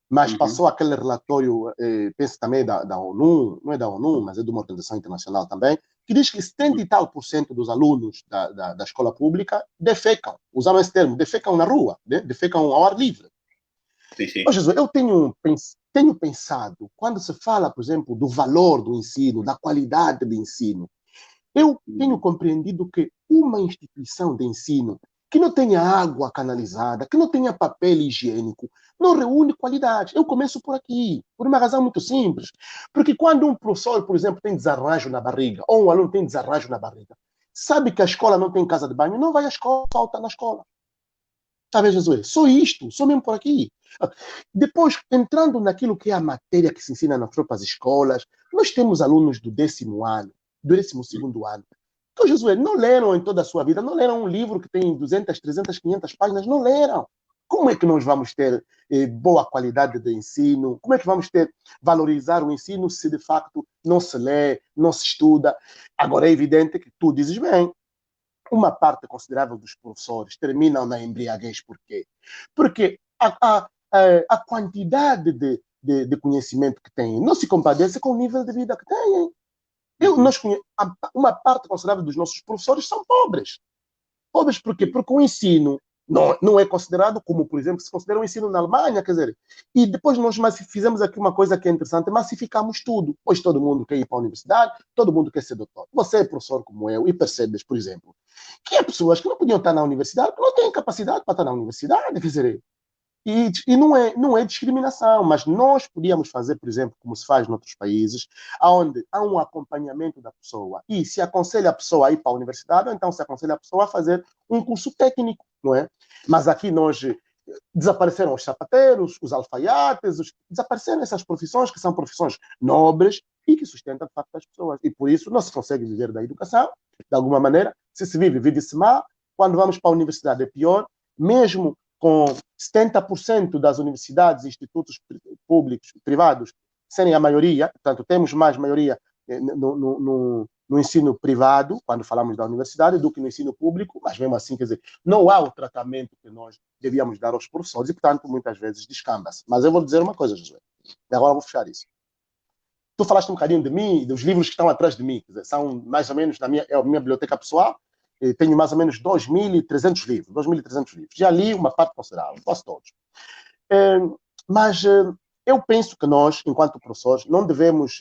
mas passou aquele relatório, penso também da ONU, não é da ONU, mas é de uma organização internacional também, que diz que 70 e tal por cento dos alunos da escola pública defecam, usaram esse termo, defecam na rua, defecam ao ar livre. Sim, sim. Ô, Jesus, eu tenho pensado, quando se fala, por exemplo, do valor do ensino, da qualidade do ensino, eu tenho compreendido que uma instituição de ensino que não tenha água canalizada, que não tenha papel higiênico, não reúne qualidade. Eu começo por aqui, por uma razão muito simples. Porque quando um professor, por exemplo, tem desarranjo na barriga, ou um aluno tem desarranjo na barriga, sabe que a escola não tem casa de banho, não vai à escola, falta na escola. Sabe, Jesus? Só isto, só mesmo por aqui. Depois, entrando naquilo que é a matéria que se ensina nas próprias escolas, nós temos alunos do 10º ano, do 12º ano. Então, Jesus, não leram em toda a sua vida, não leram um livro que tem 200, 300, 500 páginas, não leram. Como é que nós vamos ter boa qualidade de ensino? Como é que vamos valorizar o ensino se de facto não se lê, não se estuda? Agora, é evidente que tu dizes bem, uma parte considerável dos professores terminam na embriaguez. Por quê? Porque a quantidade de conhecimento que têm não se compadece com o nível de vida que têm. Uma parte considerável dos nossos professores são pobres. Pobres por quê? Porque o ensino não é considerado como, por exemplo, se considera o ensino na Alemanha, quer dizer, e depois nós fizemos aqui uma coisa que é interessante, massificamos tudo. Hoje todo mundo quer ir para a universidade, todo mundo quer ser doutor. Você é professor como eu e percebes, por exemplo, que há pessoas que não podiam estar na universidade, que não têm capacidade para estar na universidade, quer dizer, e não é discriminação, mas nós podíamos fazer, por exemplo, como se faz em outros países, onde há um acompanhamento da pessoa e se aconselha a pessoa a ir para a universidade, ou então se aconselha a pessoa a fazer um curso técnico, não é? Mas aqui nós desapareceram os sapateiros, os alfaiates, desapareceram essas profissões que são profissões nobres e que sustentam, de facto, as pessoas. E por isso não se consegue viver da educação, de alguma maneira. Se se vive, vive-se mal. Quando vamos para a universidade é pior, mesmo com 70% das universidades e institutos públicos, privados, serem a maioria, portanto, temos mais maioria no ensino privado, quando falamos da universidade, do que no ensino público, mas mesmo assim, quer dizer, não há o tratamento que nós devíamos dar aos professores e, portanto, muitas vezes descamba-se. Mas eu vou dizer uma coisa, Josué, e agora vou fechar isso. Tu falaste um bocadinho de mim, dos livros que estão atrás de mim, quer dizer, são mais ou menos, é a minha biblioteca pessoal, tenho mais ou menos 2.300 livros, 2.300 livros. Já li uma parte considerável, quase todos. Mas eu penso que nós, enquanto professores, não devemos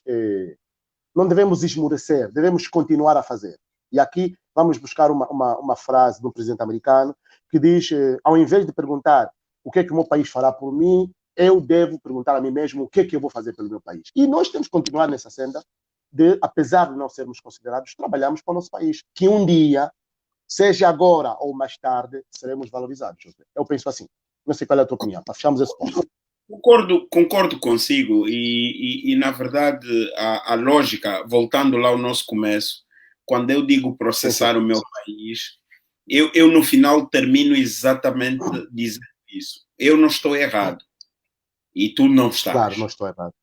esmorecer, devemos continuar a fazer. E aqui vamos buscar uma frase do presidente americano que diz, ao invés de perguntar o que é que o meu país fará por mim, eu devo perguntar a mim mesmo o que é que eu vou fazer pelo meu país. E nós temos que continuar nessa senda de, apesar de não sermos considerados, trabalharmos para o nosso país. Que um dia, seja agora ou mais tarde, seremos valorizados. Eu penso assim. Não sei qual é a tua opinião, para fecharmos esse ponto. Concordo consigo e na verdade, a lógica, voltando lá ao nosso começo, quando eu digo processar o meu país, eu no final termino exatamente dizendo isso. Eu não estou errado e tu não estás. Claro, não estou errado.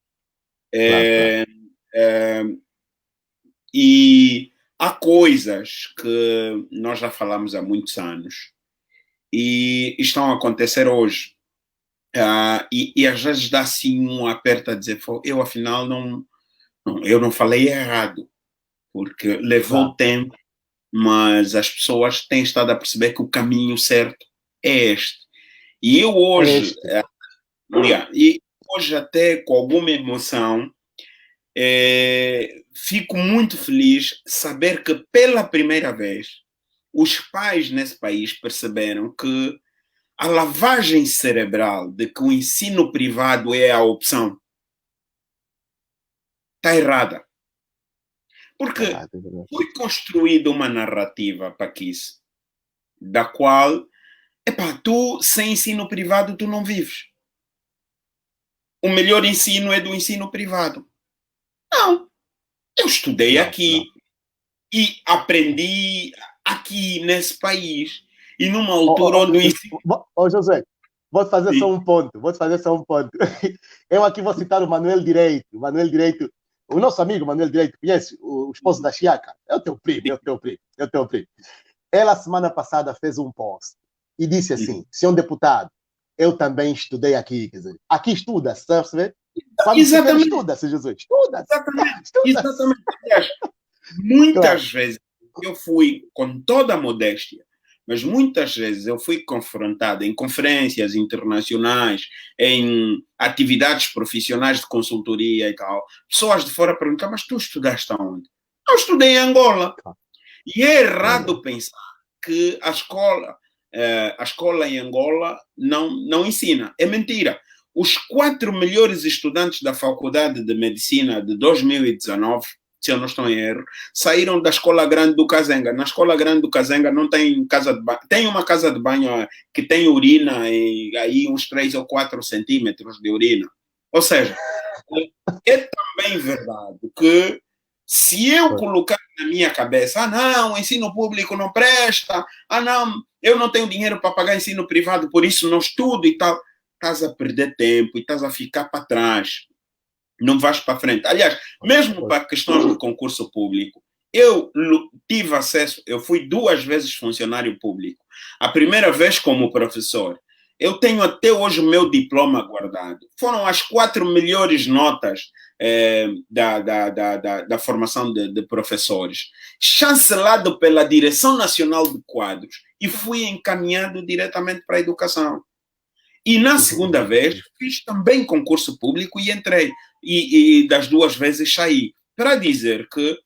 E há coisas que nós já falamos há muitos anos e estão a acontecer hoje. E às vezes dá assim um aperto a dizer, eu afinal eu não falei errado, porque levou tempo, mas as pessoas têm estado a perceber que o caminho certo é este. E eu hoje, e hoje até com alguma emoção, fico muito feliz saber que pela primeira vez os pais nesse país perceberam que a lavagem cerebral de que o ensino privado é a opção está errada. Porque foi construída uma narrativa, Paquis, da qual, tu sem ensino privado tu não vives. O melhor ensino é do ensino privado. Não. Eu estudei aqui e aprendi aqui nesse país. E numa altura onde o ensino... José, vou-te fazer só um ponto. Eu aqui vou citar o Manuel Direito. O nosso amigo Manuel Direito, conhece o esposo da Chiaca? É o teu primo. Ela, semana passada, fez um post e disse assim, senhor deputado, eu também estudei aqui. Quer dizer, aqui estuda-se, sabe? Exatamente. Estuda-se, Jesus. Estuda-se. Exatamente. Aliás, muitas vezes eu fui, com toda a modéstia, mas muitas vezes eu fui confrontado em conferências internacionais, em atividades profissionais de consultoria e tal. Pessoas de fora perguntam, mas tu estudaste aonde? Eu estudei em Angola. E é errado pensar que a escola em Angola não ensina. É mentira. Os 4 melhores estudantes da Faculdade de Medicina de 2019, se eu não estou em erro, saíram da Escola Grande do Kazenga. Na Escola Grande do Kazenga não tem casa de banho. Tem uma casa de banho que tem urina e aí uns 3 ou 4 centímetros de urina. Ou seja, é também verdade que se eu colocar na minha cabeça, não, o ensino público não presta, não, eu não tenho dinheiro para pagar ensino privado, por isso não estudo e tal, estás a perder tempo e estás a ficar para trás. Não vais para frente. Aliás, mesmo para questões de concurso público, eu tive acesso, eu fui 2 vezes funcionário público. A primeira vez como professor. Eu tenho até hoje o meu diploma guardado. Foram as 4 melhores notas da formação de professores. Chancelado pela Direção Nacional de Quadros e fui encaminhado diretamente para a educação. E na segunda vez, fiz também concurso público e entrei. E das 2 vezes saí. Para dizer que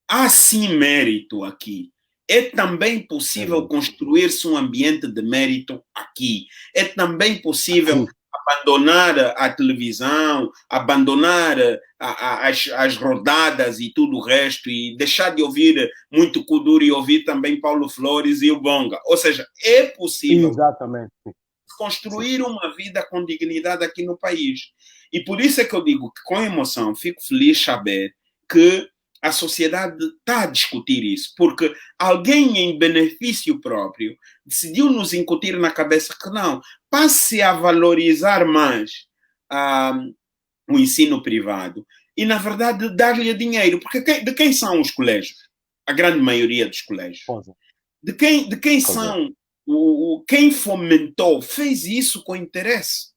há sim mérito aqui. É também possível construir-se um ambiente de mérito aqui. É também possível abandonar a televisão, abandonar as rodadas e tudo o resto e deixar de ouvir muito Kuduro e ouvir também Paulo Flores e o Bonga. Ou seja, é possível construir uma vida com dignidade aqui no país. E por isso é que eu digo que com emoção fico feliz de saber que a sociedade está a discutir isso, porque alguém em benefício próprio decidiu nos incutir na cabeça que não, passe a valorizar mais o ensino privado e, na verdade, dar-lhe dinheiro. Porque de quem são os colégios? A grande maioria dos colégios. De quem são? Quem fomentou, fez isso com interesse,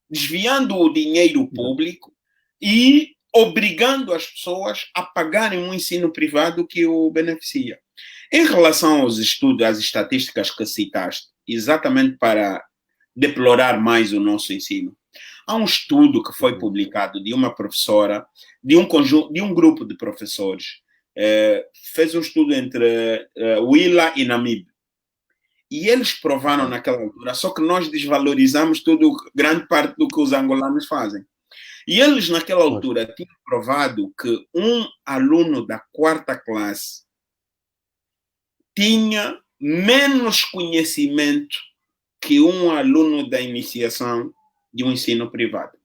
desviando o dinheiro público e obrigando as pessoas a pagarem um ensino privado que o beneficia. Em relação aos estudos, às estatísticas que citaste, exatamente para deplorar mais o nosso ensino, há um estudo que foi publicado de uma professora, de um grupo de professores, fez um estudo entre Willa e Namib. E eles provaram naquela altura, só que nós desvalorizamos grande parte do que os angolanos fazem. E eles, naquela altura, tinham provado que um aluno da 4ª classe tinha menos conhecimento que um aluno da iniciação de um ensino privado.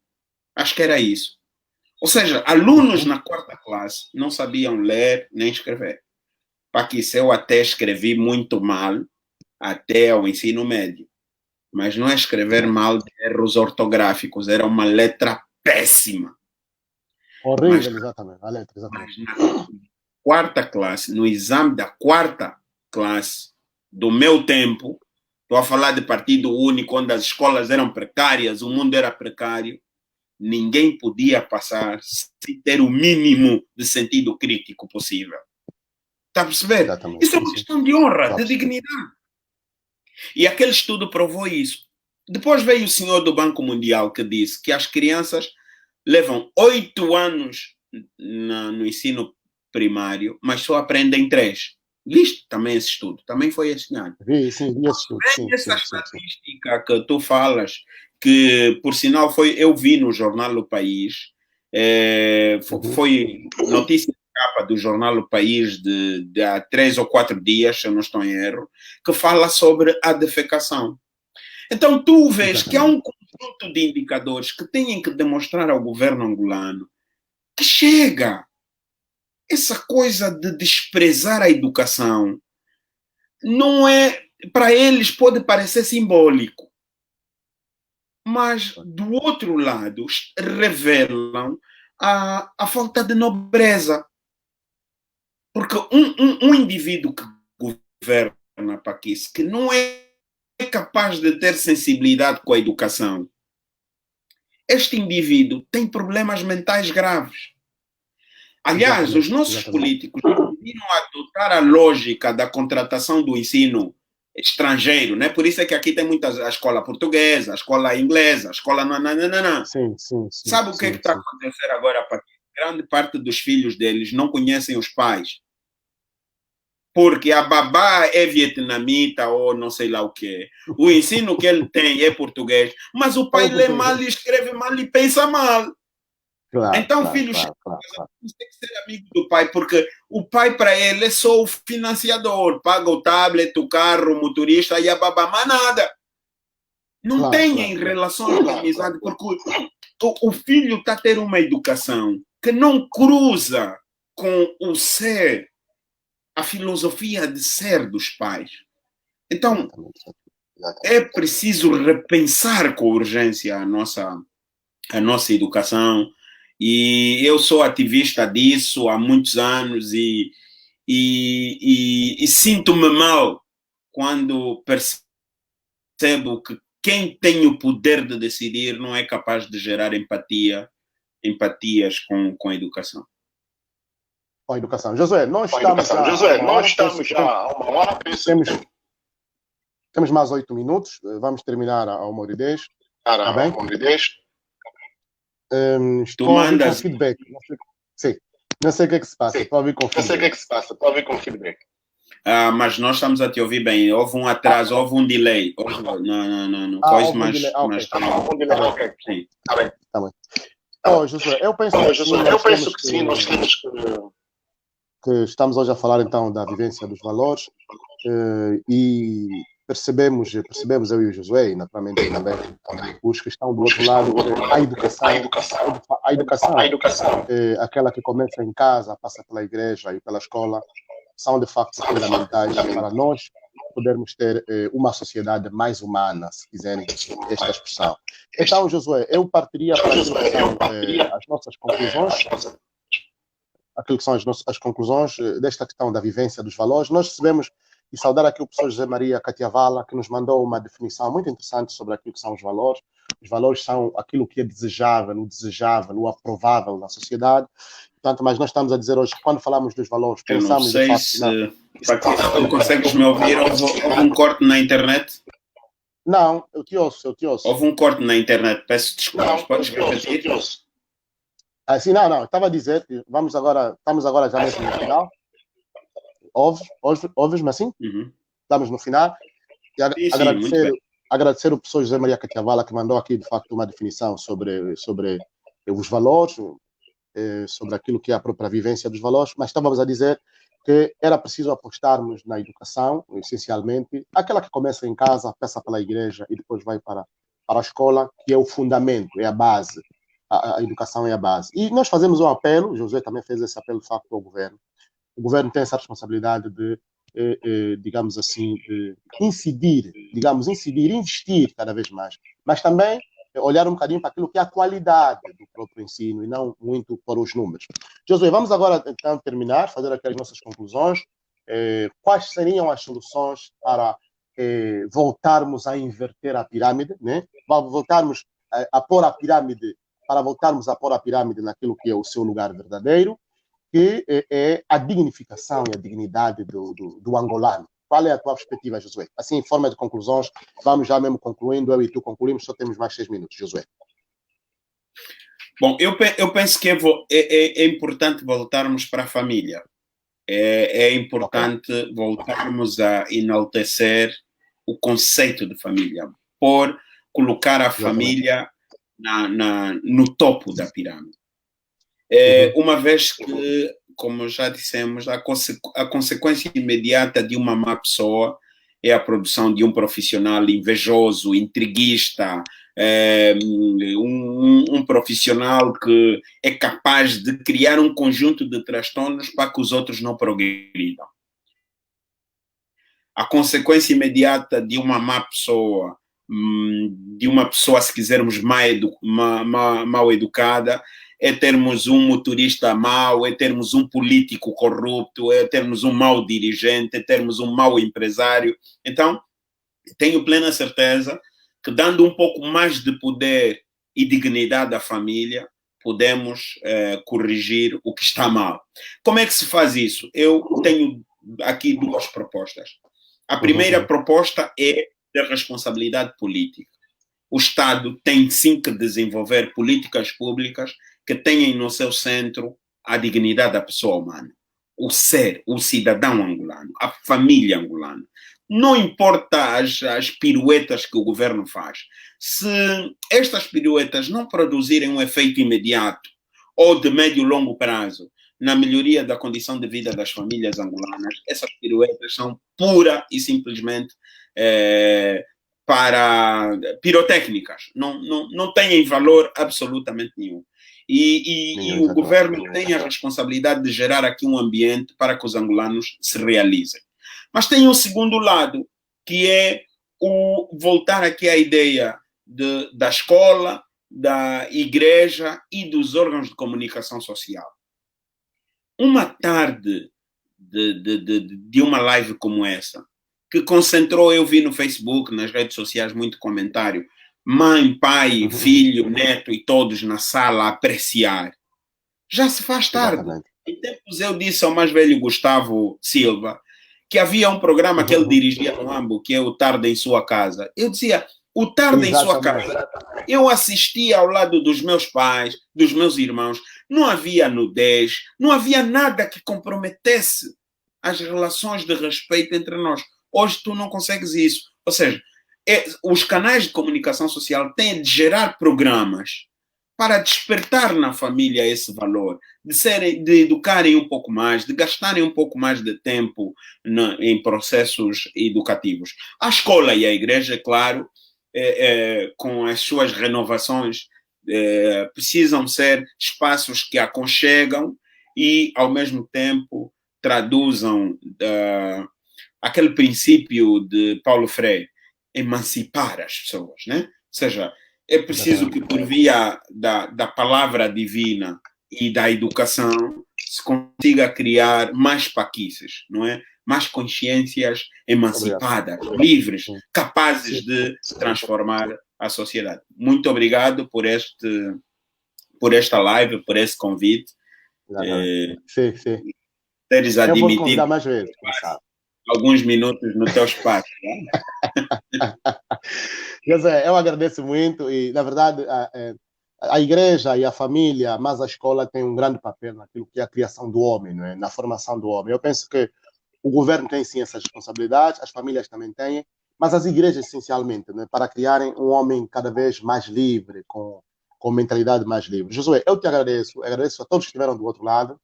Acho que era isso. Ou seja, alunos na 4ª classe não sabiam ler nem escrever. Para que isso eu até escrevi muito mal até ao ensino médio. Mas não é escrever mal de erros ortográficos, era uma letra péssima. Horrível, exatamente. A letra, exatamente. Mas na 4ª classe, no exame da 4ª classe do meu tempo, estou a falar de partido único, onde as escolas eram precárias, o mundo era precário, ninguém podia passar sem ter o mínimo de sentido crítico possível. Está a perceber? Exatamente. Isso é uma questão de honra, de dignidade. E aquele estudo provou isso. Depois veio o senhor do Banco Mundial que disse que as crianças levam 8 anos no ensino primário, mas só aprendem 3. Viste também esse estudo, também foi este ano. Vi, sim, vi esse estudo. Sim, essa estatística que tu falas, que por sinal eu vi no jornal O País, foi notícia de capa do jornal O País de há 3 ou 4 dias, se eu não estou em erro, que fala sobre a defecação. Então tu vês que há um conjunto de indicadores que têm que demonstrar ao governo angolano que chega. Essa coisa de desprezar a educação não é, para eles pode parecer simbólico, mas do outro lado revelam a falta de nobreza. Porque um indivíduo que governa Paquis, que não é capaz de ter sensibilidade com a educação, este indivíduo tem problemas mentais graves. Aliás, os nossos políticos deveriam adotar a lógica da contratação do ensino estrangeiro, né? Por isso é que aqui tem a escola portuguesa, a escola inglesa, a escola nananana. Sim. Sabe o que está a acontecer agora? Grande parte dos filhos deles não conhecem os pais. Porque a babá é vietnamita ou não sei lá o quê. O ensino que ele tem é português, mas o pai lê mal, escreve mal e pensa mal. Claro, então o filho tem que ser amigo do pai, porque o pai para ele é só o financiador, paga o tablet, o carro, o motorista e a babá, mas nada. Não tem relações de amizade, porque o filho está a ter uma educação que não cruza com o ser, a filosofia de ser dos pais. Então, é preciso repensar com urgência a nossa educação. E eu sou ativista disso há muitos anos e sinto-me mal quando percebo que quem tem o poder de decidir não é capaz de gerar empatias com a educação. Com a educação. Josué, nós estamos já há uma hora. Temos mais 8 minutos. Vamos terminar a 1h10. Tá bem? Estou a ouvir com feedback. Não sei o que é que se passa. Estou a ouvir com feedback. Mas nós estamos a te ouvir bem. Houve um atraso, houve um delay. Não. Coisa mais. Sim. Tá bem. Josué, eu penso que sim, nós temos que estamos hoje a falar então da vivência dos valores e percebemos eu e o Josué, e naturalmente também os que estão do outro lado, a educação, aquela que começa em casa, passa pela igreja e pela escola, são de facto fundamentais para nós podermos ter uma sociedade mais humana, se quiserem esta expressão. Então, Josué, eu partiria para as nossas conclusões, aquilo que são as conclusões desta questão da vivência dos valores. Nós recebemos, e saudar aqui o professor José Maria Catiavala, que nos mandou uma definição muito interessante sobre aquilo que são os valores. Os valores são aquilo que é desejável, o aprovável na sociedade. Portanto, mas nós estamos a dizer hoje que quando falamos dos valores, pensamos de facto... Se consegues me ouvir, houve um corte na internet? Não, eu te ouço. Houve um corte na internet, peço desculpas, podes repetir? Assim, não, estava a dizer que estamos agora já mesmo no final. Ouves-me assim? Uhum. Estamos no final. E agradecer o professor José Maria Catiavala, que mandou aqui, de facto, uma definição sobre os valores, sobre aquilo que é a própria vivência dos valores, mas estávamos a dizer que era preciso apostarmos na educação, essencialmente, aquela que começa em casa, passa pela igreja e depois vai para a escola, que é o fundamento, é a base. A educação é a base. E nós fazemos um apelo, o José também fez esse apelo, de facto, ao governo. O governo tem essa responsabilidade de, digamos assim, de investir cada vez mais, mas também olhar um bocadinho para aquilo que é a qualidade do próprio ensino e não muito para os números. Josué, vamos agora então terminar, fazer aqui as nossas conclusões. Quais seriam as soluções para voltarmos a inverter a pirâmide, né? Voltarmos a pôr a pirâmide, para voltarmos a pôr a pirâmide naquilo que é o seu lugar verdadeiro, que é a dignificação e a dignidade do angolano. Qual é a tua perspectiva, Josué? Assim, em forma de conclusões, vamos já mesmo concluindo, eu e tu concluímos, só temos mais 6 minutos, Josué. Bom, eu penso que é importante voltarmos para a família. é importante voltarmos a enaltecer o conceito de família, por colocar a família no topo da pirâmide. Uma vez que, como já dissemos, a consequência imediata de uma má pessoa é a produção de um profissional invejoso, intriguista, um profissional que é capaz de criar um conjunto de transtornos para que os outros não progridam. A consequência imediata de uma má pessoa, se quisermos, mal educada, é termos um motorista mau, é termos um político corrupto, é termos um mau dirigente, é termos um mau empresário. Então, tenho plena certeza que, dando um pouco mais de poder e dignidade à família, podemos corrigir o que está mal. Como é que se faz isso? Eu tenho aqui duas propostas. A primeira proposta é da responsabilidade política. O Estado tem sim que desenvolver políticas públicas que tenham no seu centro a dignidade da pessoa humana, o ser, o cidadão angolano, a família angolana. Não importa as piruetas que o governo faz. Se estas piruetas não produzirem um efeito imediato ou de médio e longo prazo na melhoria da condição de vida das famílias angolanas, essas piruetas são pura e simplesmente para pirotécnicas. Não têm valor absolutamente nenhum. E o governo tem a responsabilidade de gerar aqui um ambiente para que os angolanos se realizem. Mas tem um segundo lado, que é o voltar aqui à ideia da escola, da igreja e dos órgãos de comunicação social. Uma tarde de uma live como essa, que concentrou, eu vi no Facebook, nas redes sociais, muito comentário, mãe, pai, filho, neto e todos na sala a apreciar. Já se faz tarde. Exatamente. Em tempos eu disse ao mais velho Gustavo Silva que havia um programa que ele dirigia no Ambo, que é o Tarde em Sua Casa. Eu dizia, o Tarde em Sua Casa. Eu assistia ao lado dos meus pais, dos meus irmãos. Não havia nudez, não havia nada que comprometesse as relações de respeito entre nós. Hoje tu não consegues isso. Ou seja, os canais de comunicação social têm de gerar programas para despertar na família esse valor, de educarem um pouco mais, de gastarem um pouco mais de tempo em processos educativos. A escola e a igreja, claro, com as suas renovações, precisam ser espaços que aconchegam e, ao mesmo tempo, traduzam aquele princípio de Paulo Freire, emancipar as pessoas, né? Ou seja, é preciso que, por via da palavra divina e da educação, se consiga criar mais paquices, não é? Mais consciências emancipadas, livres, capazes de transformar a sociedade. Muito obrigado por esta live, por esse convite. Sim, sim. Teres admitido. Eu vou convidar mais vezes, alguns minutos no teu espaço. Né? José, eu agradeço muito e, na verdade, a igreja e a família, mas a escola tem um grande papel naquilo que é a criação do homem, não é? Na formação do homem. Eu penso que o governo tem sim essas responsabilidades, as famílias também têm, mas as igrejas essencialmente, não é? Para criarem um homem cada vez mais livre, com mentalidade mais livre. Josué, eu te agradeço a todos que estiveram do outro lado.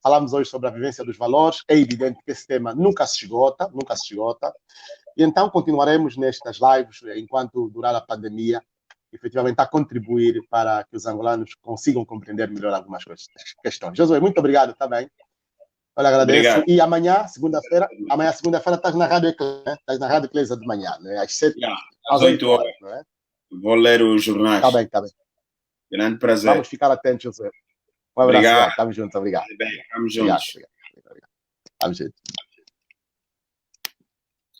Falamos hoje sobre a vivência dos valores. É evidente que esse tema nunca se esgota. E então continuaremos nestas lives enquanto durar a pandemia, efetivamente a contribuir para que os angolanos consigam compreender melhor algumas questões. Josué, muito obrigado também. Eu lhe agradeço. Obrigado. E amanhã, segunda-feira, estás na Rádio Eclésia, né? Estás na Rádio Eclésia de manhã, né? Às 7 às 8 horas. Não é? Vou ler os jornais. Está bem. Grande prazer. Vamos ficar atentos, Josué. Um abraço. Estamos juntos, obrigado. Bem, estamos juntos. Obrigado. Estamos juntos.